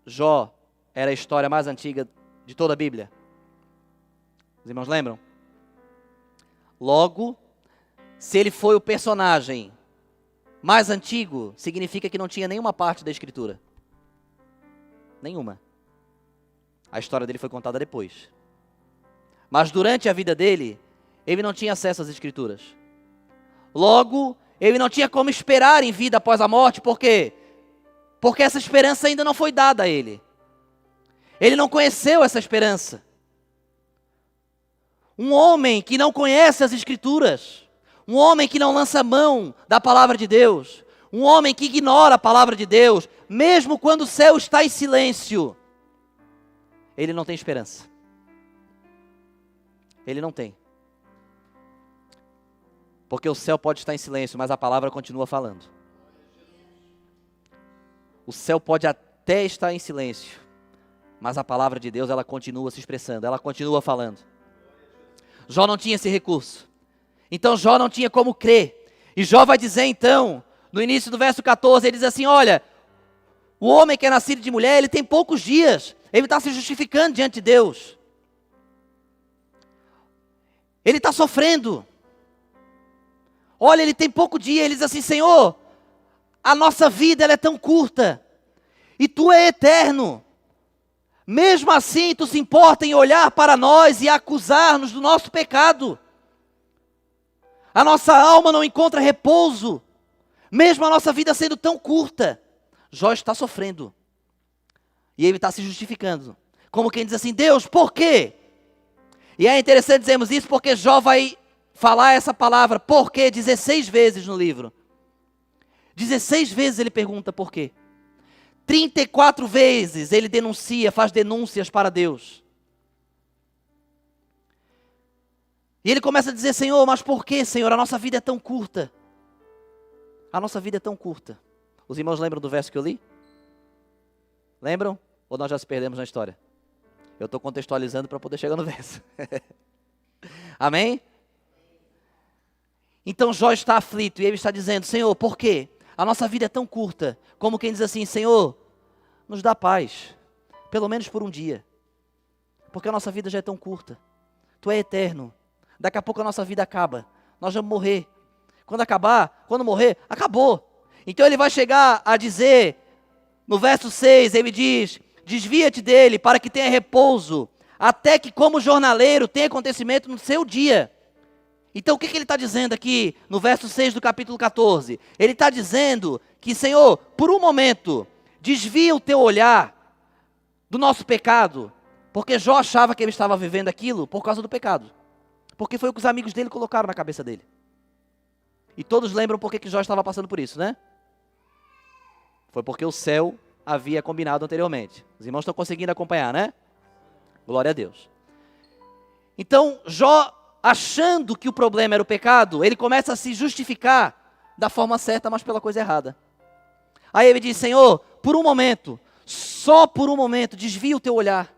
Jó era a história mais antiga de toda a Bíblia? Os irmãos lembram? Logo, se ele foi o personagem mais antigo, significa que não tinha nenhuma parte da Escritura. Nenhuma. A história dele foi contada depois. Mas durante a vida dele, ele não tinha acesso às Escrituras. Logo, ele não tinha como esperar em vida após a morte, por quê? Porque essa esperança ainda não foi dada a ele. Ele não conheceu essa esperança. Um homem que não conhece as Escrituras, um homem que não lança mão da palavra de Deus, um homem que ignora a palavra de Deus, mesmo quando o céu está em silêncio, ele não tem esperança. Ele não tem. Porque o céu pode estar em silêncio, mas a palavra continua falando. O céu pode até estar em silêncio, mas a palavra de Deus, ela continua se expressando, ela continua falando. Jó não tinha esse recurso. Então Jó não tinha como crer. E Jó vai dizer então, no início do verso 14, ele diz assim, olha, o homem que é nascido de mulher, ele tem poucos dias. Ele está se justificando diante de Deus. Ele está sofrendo. Olha, ele tem pouco dia. Ele diz assim, Senhor, a nossa vida ela é tão curta. E Tu é eterno. Mesmo assim, Tu se importa em olhar para nós e acusar-nos do nosso pecado. A nossa alma não encontra repouso. Mesmo a nossa vida sendo tão curta. Jó está sofrendo. E ele está se justificando. Como quem diz assim, Deus, por quê? E é interessante dizermos isso porque Jó vai falar essa palavra, por quê, 16 vezes no livro. 16 vezes ele pergunta por quê. 34 vezes ele denuncia, faz denúncias para Deus. E ele começa a dizer, Senhor, mas por que, Senhor? A nossa vida é tão curta. A nossa vida é tão curta. Os irmãos lembram do verso que eu li? Lembram? Ou nós já se perdemos na história? Eu estou contextualizando para poder chegar no verso. Amém? Então Jó está aflito e ele está dizendo, Senhor, por quê? A nossa vida é tão curta. Como quem diz assim, Senhor, nos dá paz. Pelo menos por um dia. Porque a nossa vida já é tão curta. Tu é eterno. Daqui a pouco a nossa vida acaba. Nós vamos morrer. Quando acabar, quando morrer, acabou. Então ele vai chegar a dizer, no verso 6, ele diz, desvia-te dele para que tenha repouso, até que como jornaleiro tenha acontecimento no seu dia. Então o que ele está dizendo aqui no verso 6 do capítulo 14? Ele está dizendo que, Senhor, por um momento, desvia o teu olhar do nosso pecado, porque Jó achava que ele estava vivendo aquilo por causa do pecado. Porque foi o que os amigos dele colocaram na cabeça dele. E todos lembram por que Jó estava passando por isso, né? Foi porque o céu havia combinado anteriormente. Os irmãos estão conseguindo acompanhar, né? Glória a Deus. Então, Jó, achando que o problema era o pecado, ele começa a se justificar da forma certa, mas pela coisa errada. Aí ele diz, Senhor, por um momento, só por um momento, desvia o teu olhar,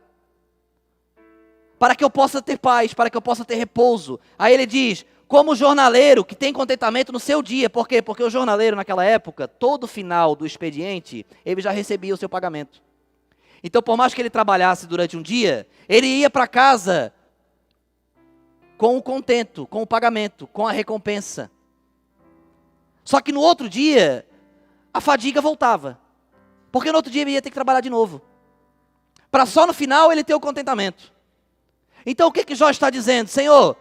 para que eu possa ter paz, para que eu possa ter repouso. Aí ele diz, como jornaleiro que tem contentamento no seu dia. Por quê? Porque o jornaleiro naquela época, todo final do expediente, ele já recebia o seu pagamento. Então, por mais que ele trabalhasse durante um dia, ele ia para casa com o contento, com o pagamento, com a recompensa. Só que no outro dia, a fadiga voltava. Porque no outro dia ele ia ter que trabalhar de novo. Para só no final ele ter o contentamento. Então o que Jó está dizendo? Senhor,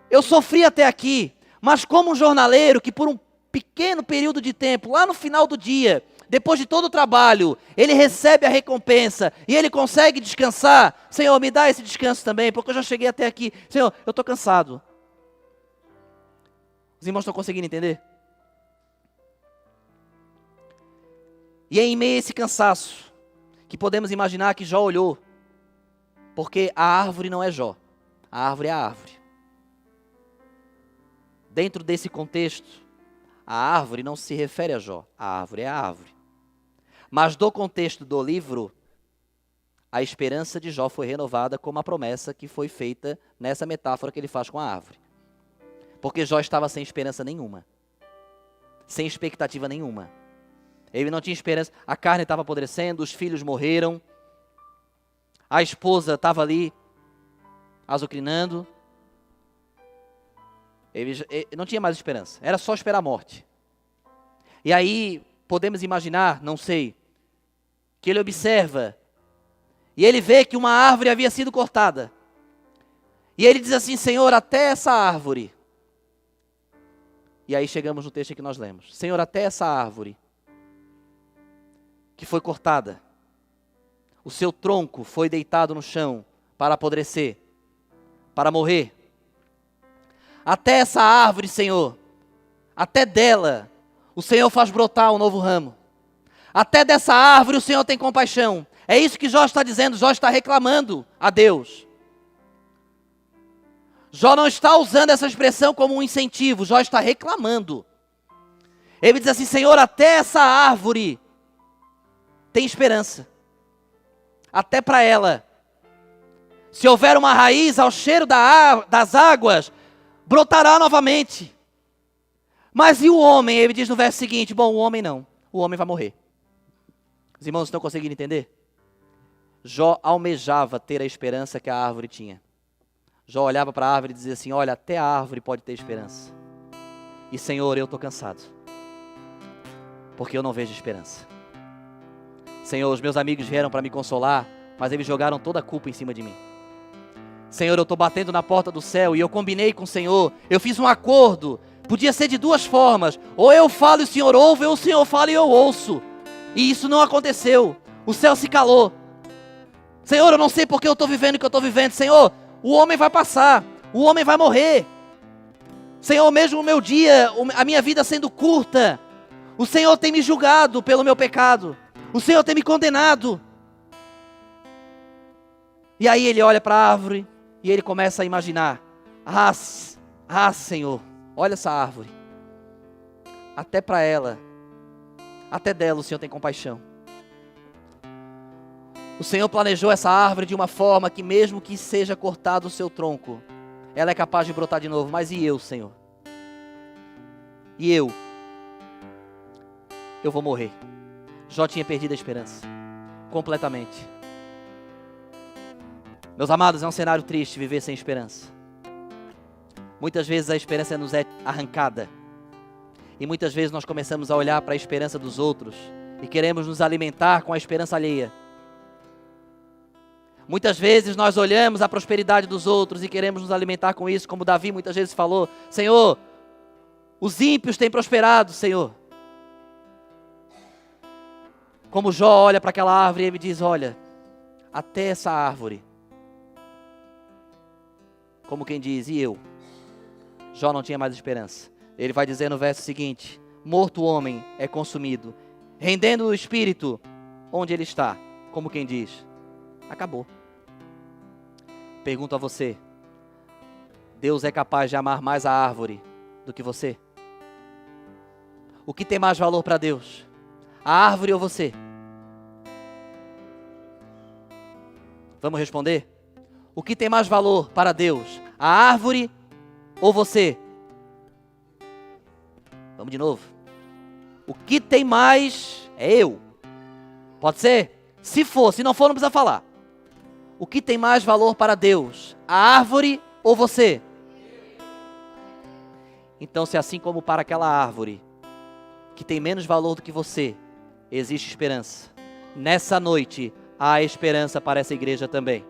eu sofri até aqui, mas como um jornaleiro que por um pequeno período de tempo, lá no final do dia, depois de todo o trabalho, ele recebe a recompensa e ele consegue descansar. Senhor, me dá esse descanso também, porque eu já cheguei até aqui. Senhor, eu estou cansado. Os irmãos estão conseguindo entender? E é em meio a esse cansaço que podemos imaginar que Jó olhou. Porque a árvore não é Jó, a árvore é a árvore. Dentro desse contexto, a árvore não se refere a Jó, a árvore é a árvore. Mas do contexto do livro, a esperança de Jó foi renovada como a promessa que foi feita nessa metáfora que ele faz com a árvore. Porque Jó estava sem esperança nenhuma, sem expectativa nenhuma. Ele não tinha esperança. A carne estava apodrecendo, os filhos morreram. A esposa estava ali, azucrinando. Ele não tinha mais esperança. Era só esperar a morte. E aí, podemos imaginar, não sei, que ele observa. E ele vê que uma árvore havia sido cortada. E ele diz assim: Senhor, até essa árvore. E aí chegamos no texto que nós lemos. Senhor, até essa árvore que foi cortada, o seu tronco foi deitado no chão para apodrecer, para morrer. Até essa árvore, Senhor, até dela, o Senhor faz brotar um novo ramo. Até dessa árvore o Senhor tem compaixão. É isso que Jó está dizendo, Jó está reclamando a Deus. Jó não está usando essa expressão como um incentivo, Jó está reclamando. Ele diz assim: Senhor, até essa árvore tem esperança. Até para ela. Se houver uma raiz ao cheiro das águas, brotará novamente. Mas e o homem? Ele diz no verso seguinte: bom, o homem não. O homem vai morrer. Os irmãos estão conseguindo entender? Jó almejava ter a esperança que a árvore tinha. Jó olhava para a árvore e dizia assim: olha, até a árvore pode ter esperança. E Senhor, eu estou cansado. Porque eu não vejo esperança. Senhor, os meus amigos vieram para me consolar, mas eles jogaram toda a culpa em cima de mim. Senhor, eu estou batendo na porta do céu e eu combinei com o Senhor, eu fiz um acordo, podia ser de duas formas: ou eu falo e o Senhor ouve, ou o Senhor fala e eu ouço. E isso não aconteceu, o céu se calou. Senhor, eu não sei porque eu estou vivendo o que eu estou vivendo. Senhor, o homem vai passar, o homem vai morrer. Senhor, mesmo o meu dia, a minha vida sendo curta, o Senhor tem me julgado pelo meu pecado. O Senhor tem me condenado. E aí ele olha para a árvore e ele começa a imaginar: Senhor, olha essa árvore. Até para ela, até dela o Senhor tem compaixão. O Senhor planejou essa árvore de uma forma que mesmo que seja cortado o seu tronco, ela é capaz de brotar de novo. Mas e eu, Senhor? E eu? Eu vou morrer. Jó tinha perdido a esperança, completamente. Meus amados, é um cenário triste viver sem esperança. Muitas vezes a esperança nos é arrancada. E muitas vezes nós começamos a olhar para a esperança dos outros e queremos nos alimentar com a esperança alheia. Muitas vezes nós olhamos a prosperidade dos outros e queremos nos alimentar com isso, como Davi muitas vezes falou: Senhor, os ímpios têm prosperado, Senhor. Como Jó olha para aquela árvore e ele diz: olha, até essa árvore. Como quem diz: e eu? Jó não tinha mais esperança. Ele vai dizer no verso seguinte: morto o homem é consumido, rendendo o espírito onde ele está. Como quem diz: acabou. Pergunto a você: Deus é capaz de amar mais a árvore do que você? O que tem mais valor para Deus? A árvore ou você? Vamos responder? O que tem mais valor para Deus? A árvore ou você? Vamos de novo. O que tem mais é eu. Pode ser? Se for, se não for, não precisa falar. O que tem mais valor para Deus? A árvore ou você? Então, se assim como para aquela árvore que tem menos valor do que você, existe esperança, nessa noite há esperança para essa igreja também.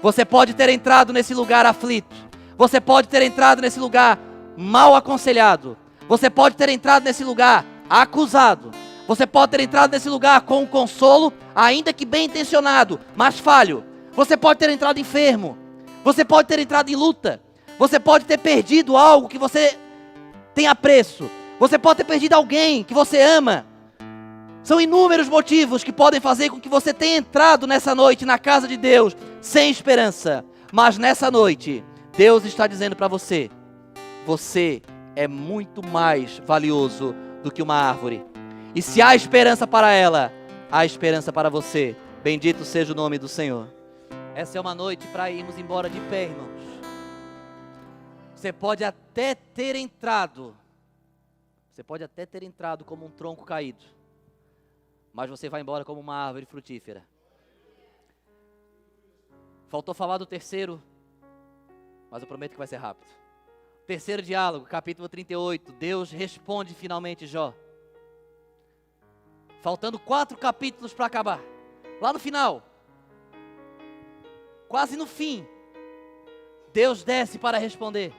Você pode ter entrado nesse lugar aflito. Você pode ter entrado nesse lugar mal aconselhado. Você pode ter entrado nesse lugar acusado. Você pode ter entrado nesse lugar com um consolo, ainda que bem intencionado, mas falho. Você pode ter entrado enfermo. Você pode ter entrado em luta. Você pode ter perdido algo que você tem apreço. Você pode ter perdido alguém que você ama. São inúmeros motivos que podem fazer com que você tenha entrado nessa noite na casa de Deus sem esperança. Mas nessa noite, Deus está dizendo para você: você é muito mais valioso do que uma árvore. E se há esperança para ela, há esperança para você. Bendito seja o nome do Senhor. Essa é uma noite para irmos embora de pé, irmãos. Você pode até ter entrado como um tronco caído. mas você vai embora como uma árvore frutífera. Faltou falar do terceiro, mas eu prometo que vai ser rápido. Terceiro diálogo, capítulo 38. Deus responde finalmente Jó. Faltando 4 capítulos para acabar. Lá no final, quase no fim, Deus desce para responder.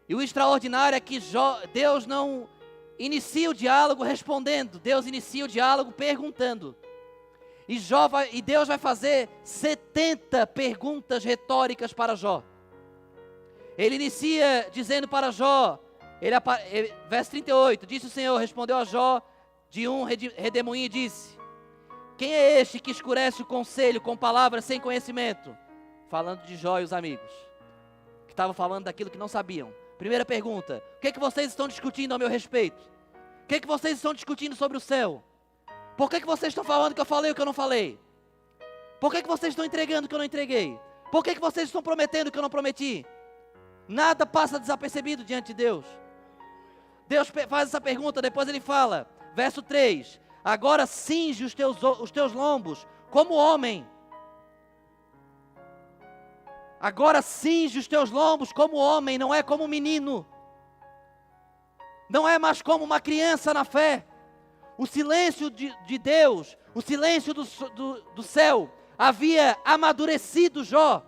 E o extraordinário é que Deus não inicia o diálogo respondendo. Deus inicia o diálogo perguntando. E Deus vai fazer 70 perguntas retóricas para Jó. Ele inicia dizendo para Jó, verso 38, disse o Senhor, respondeu a Jó de um redemoinho e disse: quem é este que escurece o conselho com palavras sem conhecimento? Falando de Jó e os amigos, que estavam falando daquilo que não sabiam. Primeira pergunta: o que é que vocês estão discutindo ao meu respeito? O que é que vocês estão discutindo sobre o céu? Por que é que vocês estão falando que eu falei o que eu não falei? Por que é que vocês estão entregando o que eu não entreguei? Por que é que vocês estão prometendo o que eu não prometi? Nada passa desapercebido diante de Deus. Deus faz essa pergunta, depois ele fala, verso 3, agora cinge os teus lombos como homem. Agora cinge os teus lombos como homem, não é como menino. Não é mais como uma criança na fé. O silêncio de Deus, o silêncio do céu, havia amadurecido Jó.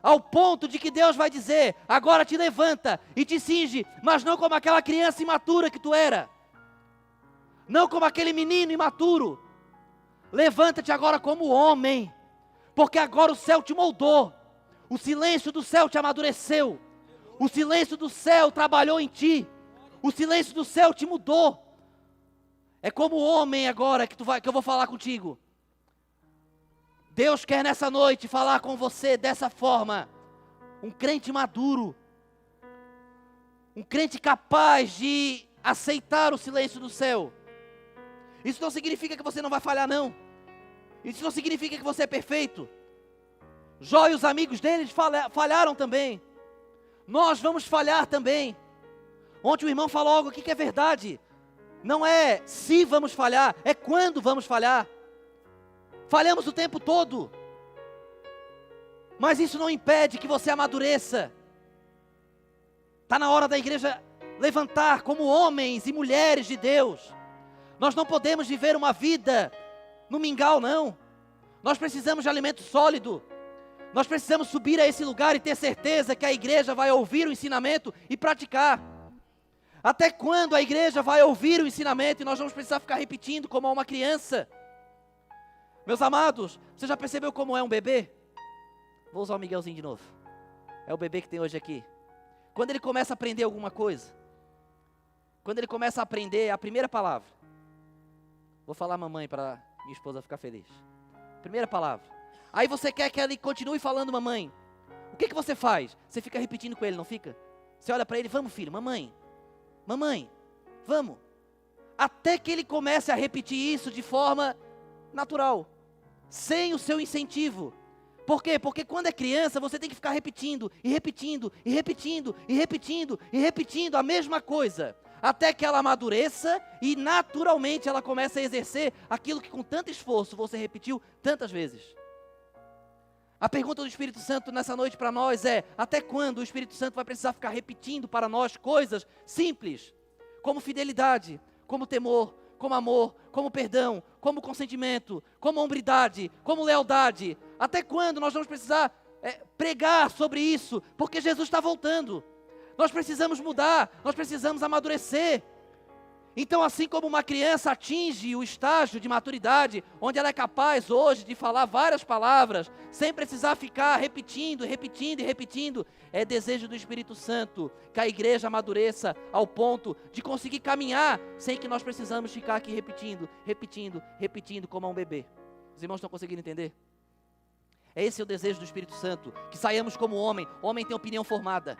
Ao ponto de que Deus vai dizer, agora te levanta e te cinge, mas não como aquela criança imatura que tu era. Não como aquele menino imaturo. Levanta-te agora como homem, porque agora o céu te moldou. O silêncio do céu te amadureceu. O silêncio do céu trabalhou em ti. O silêncio do céu te mudou. É como homem agora que eu vou falar contigo. Deus quer nessa noite falar com você dessa forma. Um crente maduro. Um crente capaz de aceitar o silêncio do céu. Isso não significa que você não vai falhar, não. Isso não significa que você é perfeito. Jó e os amigos deles falharam também. Nós vamos falhar também. Ontem o irmão falou algo aqui que é verdade. Não é se vamos falhar, é quando vamos falhar. Falhamos o tempo todo. Mas isso não impede que você amadureça. Está na hora da igreja levantar como homens e mulheres de Deus. Nós não podemos viver uma vida no mingau, não. Nós precisamos de alimento sólido. Nós precisamos subir a esse lugar e ter certeza que a igreja vai ouvir o ensinamento e praticar. Até quando a igreja vai ouvir o ensinamento e nós vamos precisar ficar repetindo como uma criança? Meus amados, você já percebeu como é um bebê? Vou usar o Miguelzinho de novo. É o bebê que tem hoje aqui. Quando ele começa a aprender alguma coisa, quando ele começa a aprender a primeira palavra, vou falar mamãe para minha esposa ficar feliz. Primeira palavra. Aí você quer que ele continue falando mamãe. O que você faz? Você fica repetindo com ele, não fica? Você olha para ele, vamos filho, mamãe, vamos. Até que ele comece a repetir isso de forma natural. Sem o seu incentivo. Por quê? Porque quando é criança, você tem que ficar repetindo, e repetindo, e repetindo, e repetindo, e repetindo a mesma coisa, até que ela amadureça, e naturalmente ela comece a exercer aquilo que com tanto esforço você repetiu tantas vezes. A pergunta do Espírito Santo nessa noite para nós é, até quando o Espírito Santo vai precisar ficar repetindo para nós coisas simples, como fidelidade, como temor, como amor, como perdão, como consentimento, como hombridade, como lealdade? Até quando nós vamos precisar pregar sobre isso? Porque Jesus está voltando. Nós precisamos mudar, nós precisamos amadurecer. Então, assim como uma criança atinge o estágio de maturidade, onde ela é capaz hoje de falar várias palavras, sem precisar ficar repetindo, repetindo e repetindo, é desejo do Espírito Santo que a igreja amadureça ao ponto de conseguir caminhar, sem que nós precisamos ficar aqui repetindo, repetindo, repetindo como um bebê. Os irmãos estão conseguindo entender? Esse é o desejo do Espírito Santo, que saiamos como homem. O homem tem opinião formada,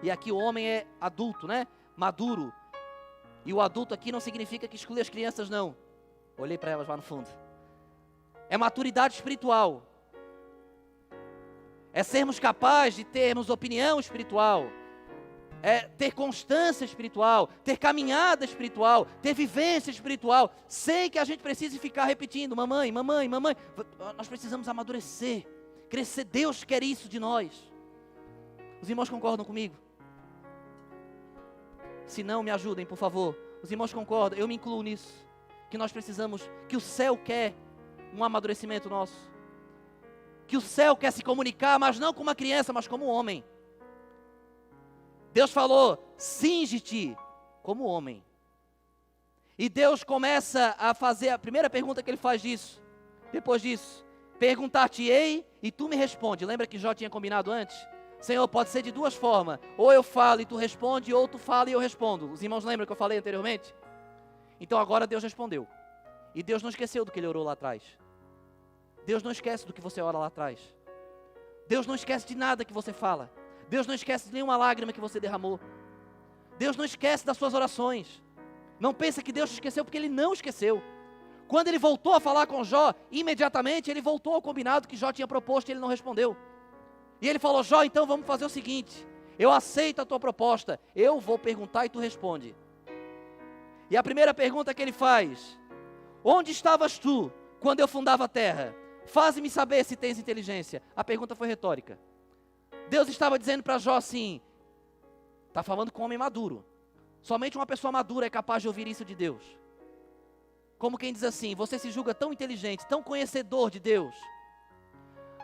e aqui o homem é adulto, né? Maduro. E o adulto aqui não significa que exclui as crianças, não. Olhei para elas lá no fundo. É maturidade espiritual. É sermos capazes de termos opinião espiritual. ter constância espiritual, ter caminhada espiritual, ter vivência espiritual, sem que a gente precise ficar repetindo, mamãe, mamãe, mamãe. Nós precisamos amadurecer, crescer. Deus quer isso de nós. Os irmãos concordam comigo? Se não, me ajudem, por favor. Os irmãos concordam, eu me incluo nisso. Que nós precisamos, que o céu quer um amadurecimento nosso. Que o céu quer se comunicar, mas não como uma criança, mas como um homem. Deus falou, cinge-te como homem. E Deus começa a fazer, a primeira pergunta que ele faz disso, depois disso, perguntar-te-ei e tu me responde. Lembra que Jó tinha combinado antes? Senhor, pode ser de duas formas, ou eu falo e tu responde, ou tu fala e eu respondo. Os irmãos lembram que eu falei anteriormente? Então agora Deus respondeu. E Deus não esqueceu do que ele orou lá atrás. Deus não esquece do que você ora lá atrás. Deus não esquece de nada que você fala. Deus não esquece de nenhuma lágrima que você derramou. Deus não esquece das suas orações. Não pensa que Deus te esqueceu, porque Ele não esqueceu. Quando Ele voltou a falar com Jó, imediatamente Ele voltou ao combinado que Jó tinha proposto e Ele não respondeu. E Ele falou, Jó, então vamos fazer o seguinte, eu aceito a tua proposta, eu vou perguntar e tu responde. E a primeira pergunta que Ele faz, onde estavas tu quando eu fundava a terra? Faze-me saber se tens inteligência. A pergunta foi retórica. Deus estava dizendo para Jó assim, está falando com um homem maduro. Somente uma pessoa madura é capaz de ouvir isso de Deus. Como quem diz assim, você se julga tão inteligente, tão conhecedor de Deus.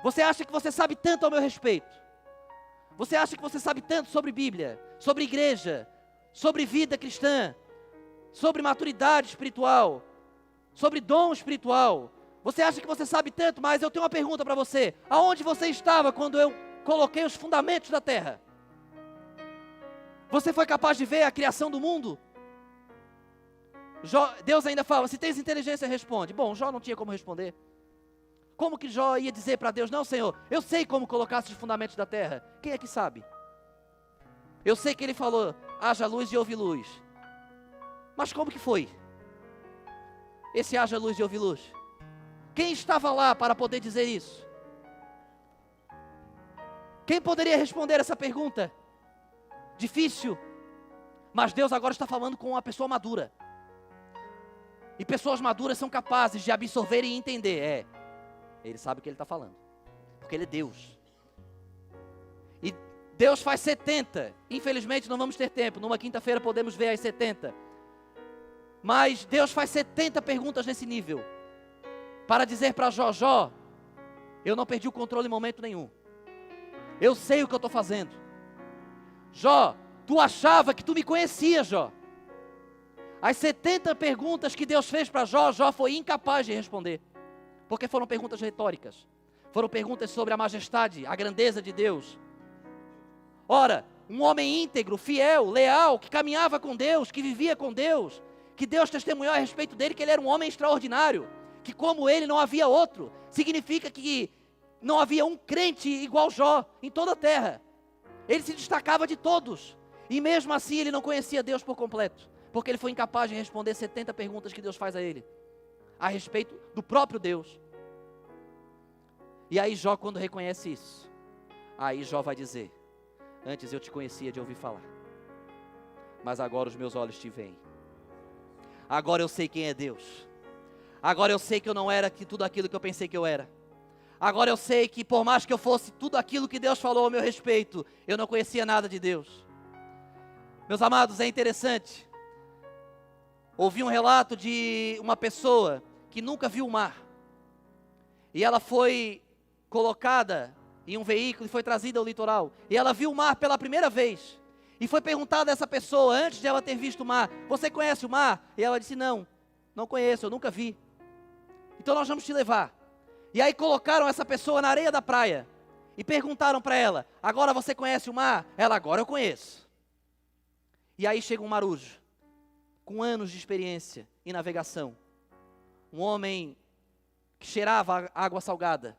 Você acha que você sabe tanto ao meu respeito. Você acha que você sabe tanto sobre Bíblia, sobre igreja, sobre vida cristã, sobre maturidade espiritual, sobre dom espiritual. Você acha que você sabe tanto, mas eu tenho uma pergunta para você. Aonde você estava quando eu coloquei os fundamentos da terra? Você foi capaz de ver a criação do mundo? Deus ainda fala, se tens inteligência, responde. Bom, Jó não tinha como responder. Como que Jó ia dizer para Deus, não, Senhor, eu sei como colocaste os fundamentos da terra. Quem é que sabe? Eu sei que ele falou, haja luz e houve luz. Mas como que foi? Esse haja luz e houve luz. Quem estava lá para poder dizer isso? Quem poderia responder essa pergunta? Difícil. Mas Deus agora está falando com uma pessoa madura. E pessoas maduras são capazes de absorver e entender. Ele sabe o que ele está falando. Porque ele é Deus. E Deus faz 70. Infelizmente não vamos ter tempo. Numa quinta-feira podemos ver as 70. Mas Deus faz 70 perguntas nesse nível. Para dizer para Jó, Jó, eu não perdi o controle em momento nenhum. Eu sei o que eu estou fazendo. Jó, tu achava que tu me conhecia, Jó. As 70 perguntas que Deus fez para Jó, Jó foi incapaz de responder. Porque foram perguntas retóricas. Foram perguntas sobre a majestade, a grandeza de Deus. Ora, um homem íntegro, fiel, leal, que caminhava com Deus, que vivia com Deus, que Deus testemunhou a respeito dele, que ele era um homem extraordinário, que como ele não havia outro, significa que não havia um crente igual Jó em toda a terra. Ele se destacava de todos, e mesmo assim ele não conhecia Deus por completo, porque ele foi incapaz de responder 70 perguntas que Deus faz a ele, a respeito do próprio Deus. E aí Jó, quando reconhece isso, aí Jó vai dizer, antes eu te conhecia de ouvir falar, mas agora os meus olhos te veem. Agora eu sei quem é Deus. Agora eu sei que eu não era tudo aquilo que eu pensei que eu era. Agora eu sei que por mais que eu fosse tudo aquilo que Deus falou ao meu respeito, eu não conhecia nada de Deus. Meus amados, é interessante. Ouvi um relato de uma pessoa que nunca viu o mar. E ela foi colocada em um veículo e foi trazida ao litoral. E ela viu o mar pela primeira vez. E foi perguntada a essa pessoa, antes de ela ter visto o mar, você conhece o mar? E ela disse, não conheço, eu nunca vi. Então nós vamos te levar. E aí colocaram essa pessoa na areia da praia. E perguntaram para ela, agora você conhece o mar? Ela, agora eu conheço. E aí chega um marujo, com anos de experiência em navegação. Um homem que cheirava água salgada.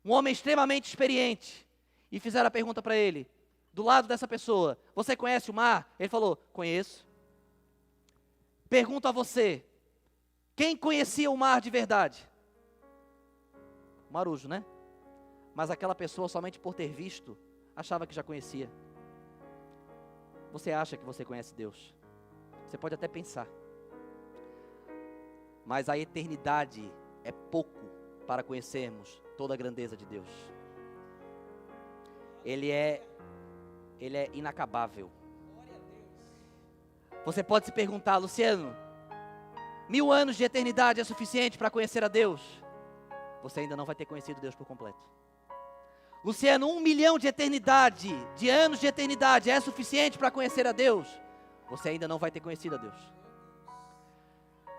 Um homem extremamente experiente. E fizeram a pergunta para ele, do lado dessa pessoa, você conhece o mar? Ele falou, conheço. Pergunto a você, quem conhecia o mar de verdade? O marujo, né? Mas aquela pessoa, somente por ter visto, achava que já conhecia. Você acha que você conhece Deus. Você pode até pensar. Mas a eternidade é pouco para conhecermos toda a grandeza de Deus. Ele é inacabável. Você pode se perguntar, Luciano, 1000 anos de eternidade é suficiente para conhecer a Deus? Você ainda não vai ter conhecido Deus por completo. Luciano, 1 milhão de anos de eternidade é suficiente para conhecer a Deus? Você ainda não vai ter conhecido a Deus.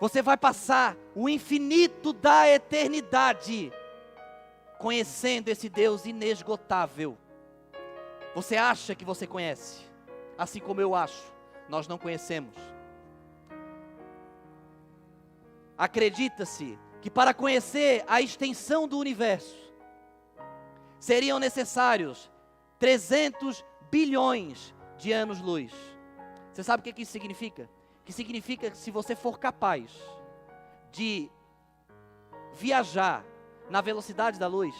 Você vai passar o infinito da eternidade conhecendo esse Deus inesgotável. Você acha que você conhece, assim como eu acho, nós não conhecemos. Acredita-se que para conhecer a extensão do universo, seriam necessários 300 bilhões de anos-luz. Você sabe o que isso significa? Que significa que se você for capaz de viajar na velocidade da luz,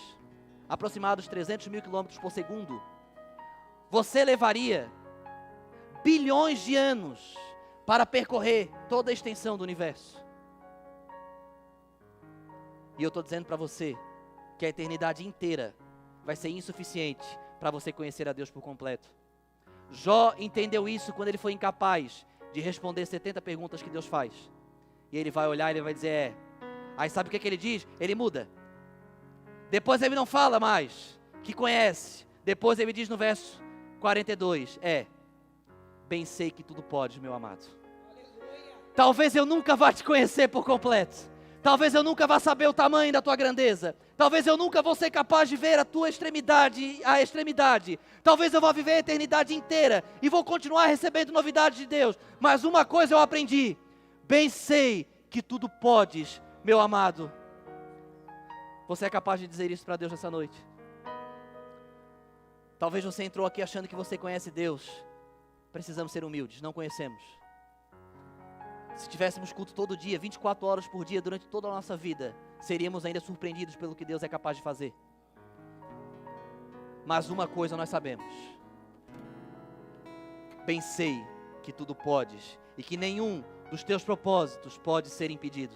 aproximados 300 mil quilômetros por segundo, você levaria bilhões de anos para percorrer toda a extensão do universo. E eu estou dizendo para você que a eternidade inteira vai ser insuficiente para você conhecer a Deus por completo. Jó entendeu isso quando ele foi incapaz de responder 70 perguntas que Deus faz. E ele vai olhar e ele vai dizer, Aí sabe o que ele diz? Ele muda. Depois ele não fala mais que conhece. Depois ele diz no verso 42, bem sei que tudo pode, meu amado. Talvez eu nunca vá te conhecer por completo. Talvez eu nunca vá saber o tamanho da tua grandeza. Talvez eu nunca vou ser capaz de ver a tua extremidade, a extremidade. Talvez eu vá viver a eternidade inteira e vou continuar recebendo novidades de Deus. Mas uma coisa eu aprendi: bem sei que tudo podes, meu amado. Você é capaz de dizer isso para Deus nessa noite? Talvez você entrou aqui achando que você conhece Deus. Precisamos ser humildes, não conhecemos. Se tivéssemos culto todo dia, 24 horas por dia, durante toda a nossa vida, seríamos ainda surpreendidos pelo que Deus é capaz de fazer. Mas uma coisa nós sabemos: bem sei que tudo podes, e que nenhum dos teus propósitos pode ser impedido.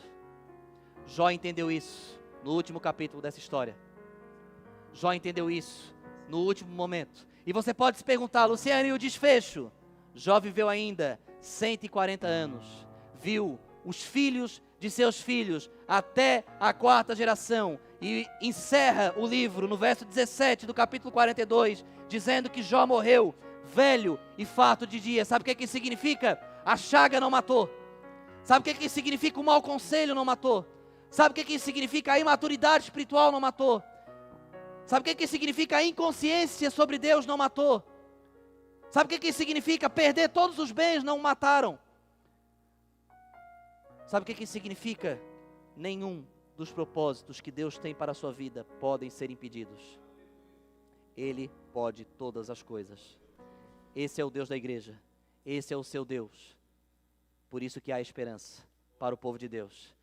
Jó entendeu isso no último capítulo dessa história. Jó entendeu isso no último momento. E você pode se perguntar: Luciano, e o desfecho? Jó viveu ainda 140 anos. Viu os filhos de seus filhos até a 4ª geração. E encerra o livro no verso 17 do capítulo 42, dizendo que Jó morreu velho e farto de dias. Sabe o que isso significa? A chaga não matou. Sabe o que isso significa? O mau conselho não matou. Sabe o que isso significa? A imaturidade espiritual não matou. Sabe o que isso significa? A inconsciência sobre Deus não matou. Sabe o que isso significa? Perder todos os bens não mataram. Sabe o que isso significa? Nenhum dos propósitos que Deus tem para a sua vida podem ser impedidos. Ele pode todas as coisas. Esse é o Deus da igreja. Esse é o seu Deus. Por isso que há esperança para o povo de Deus.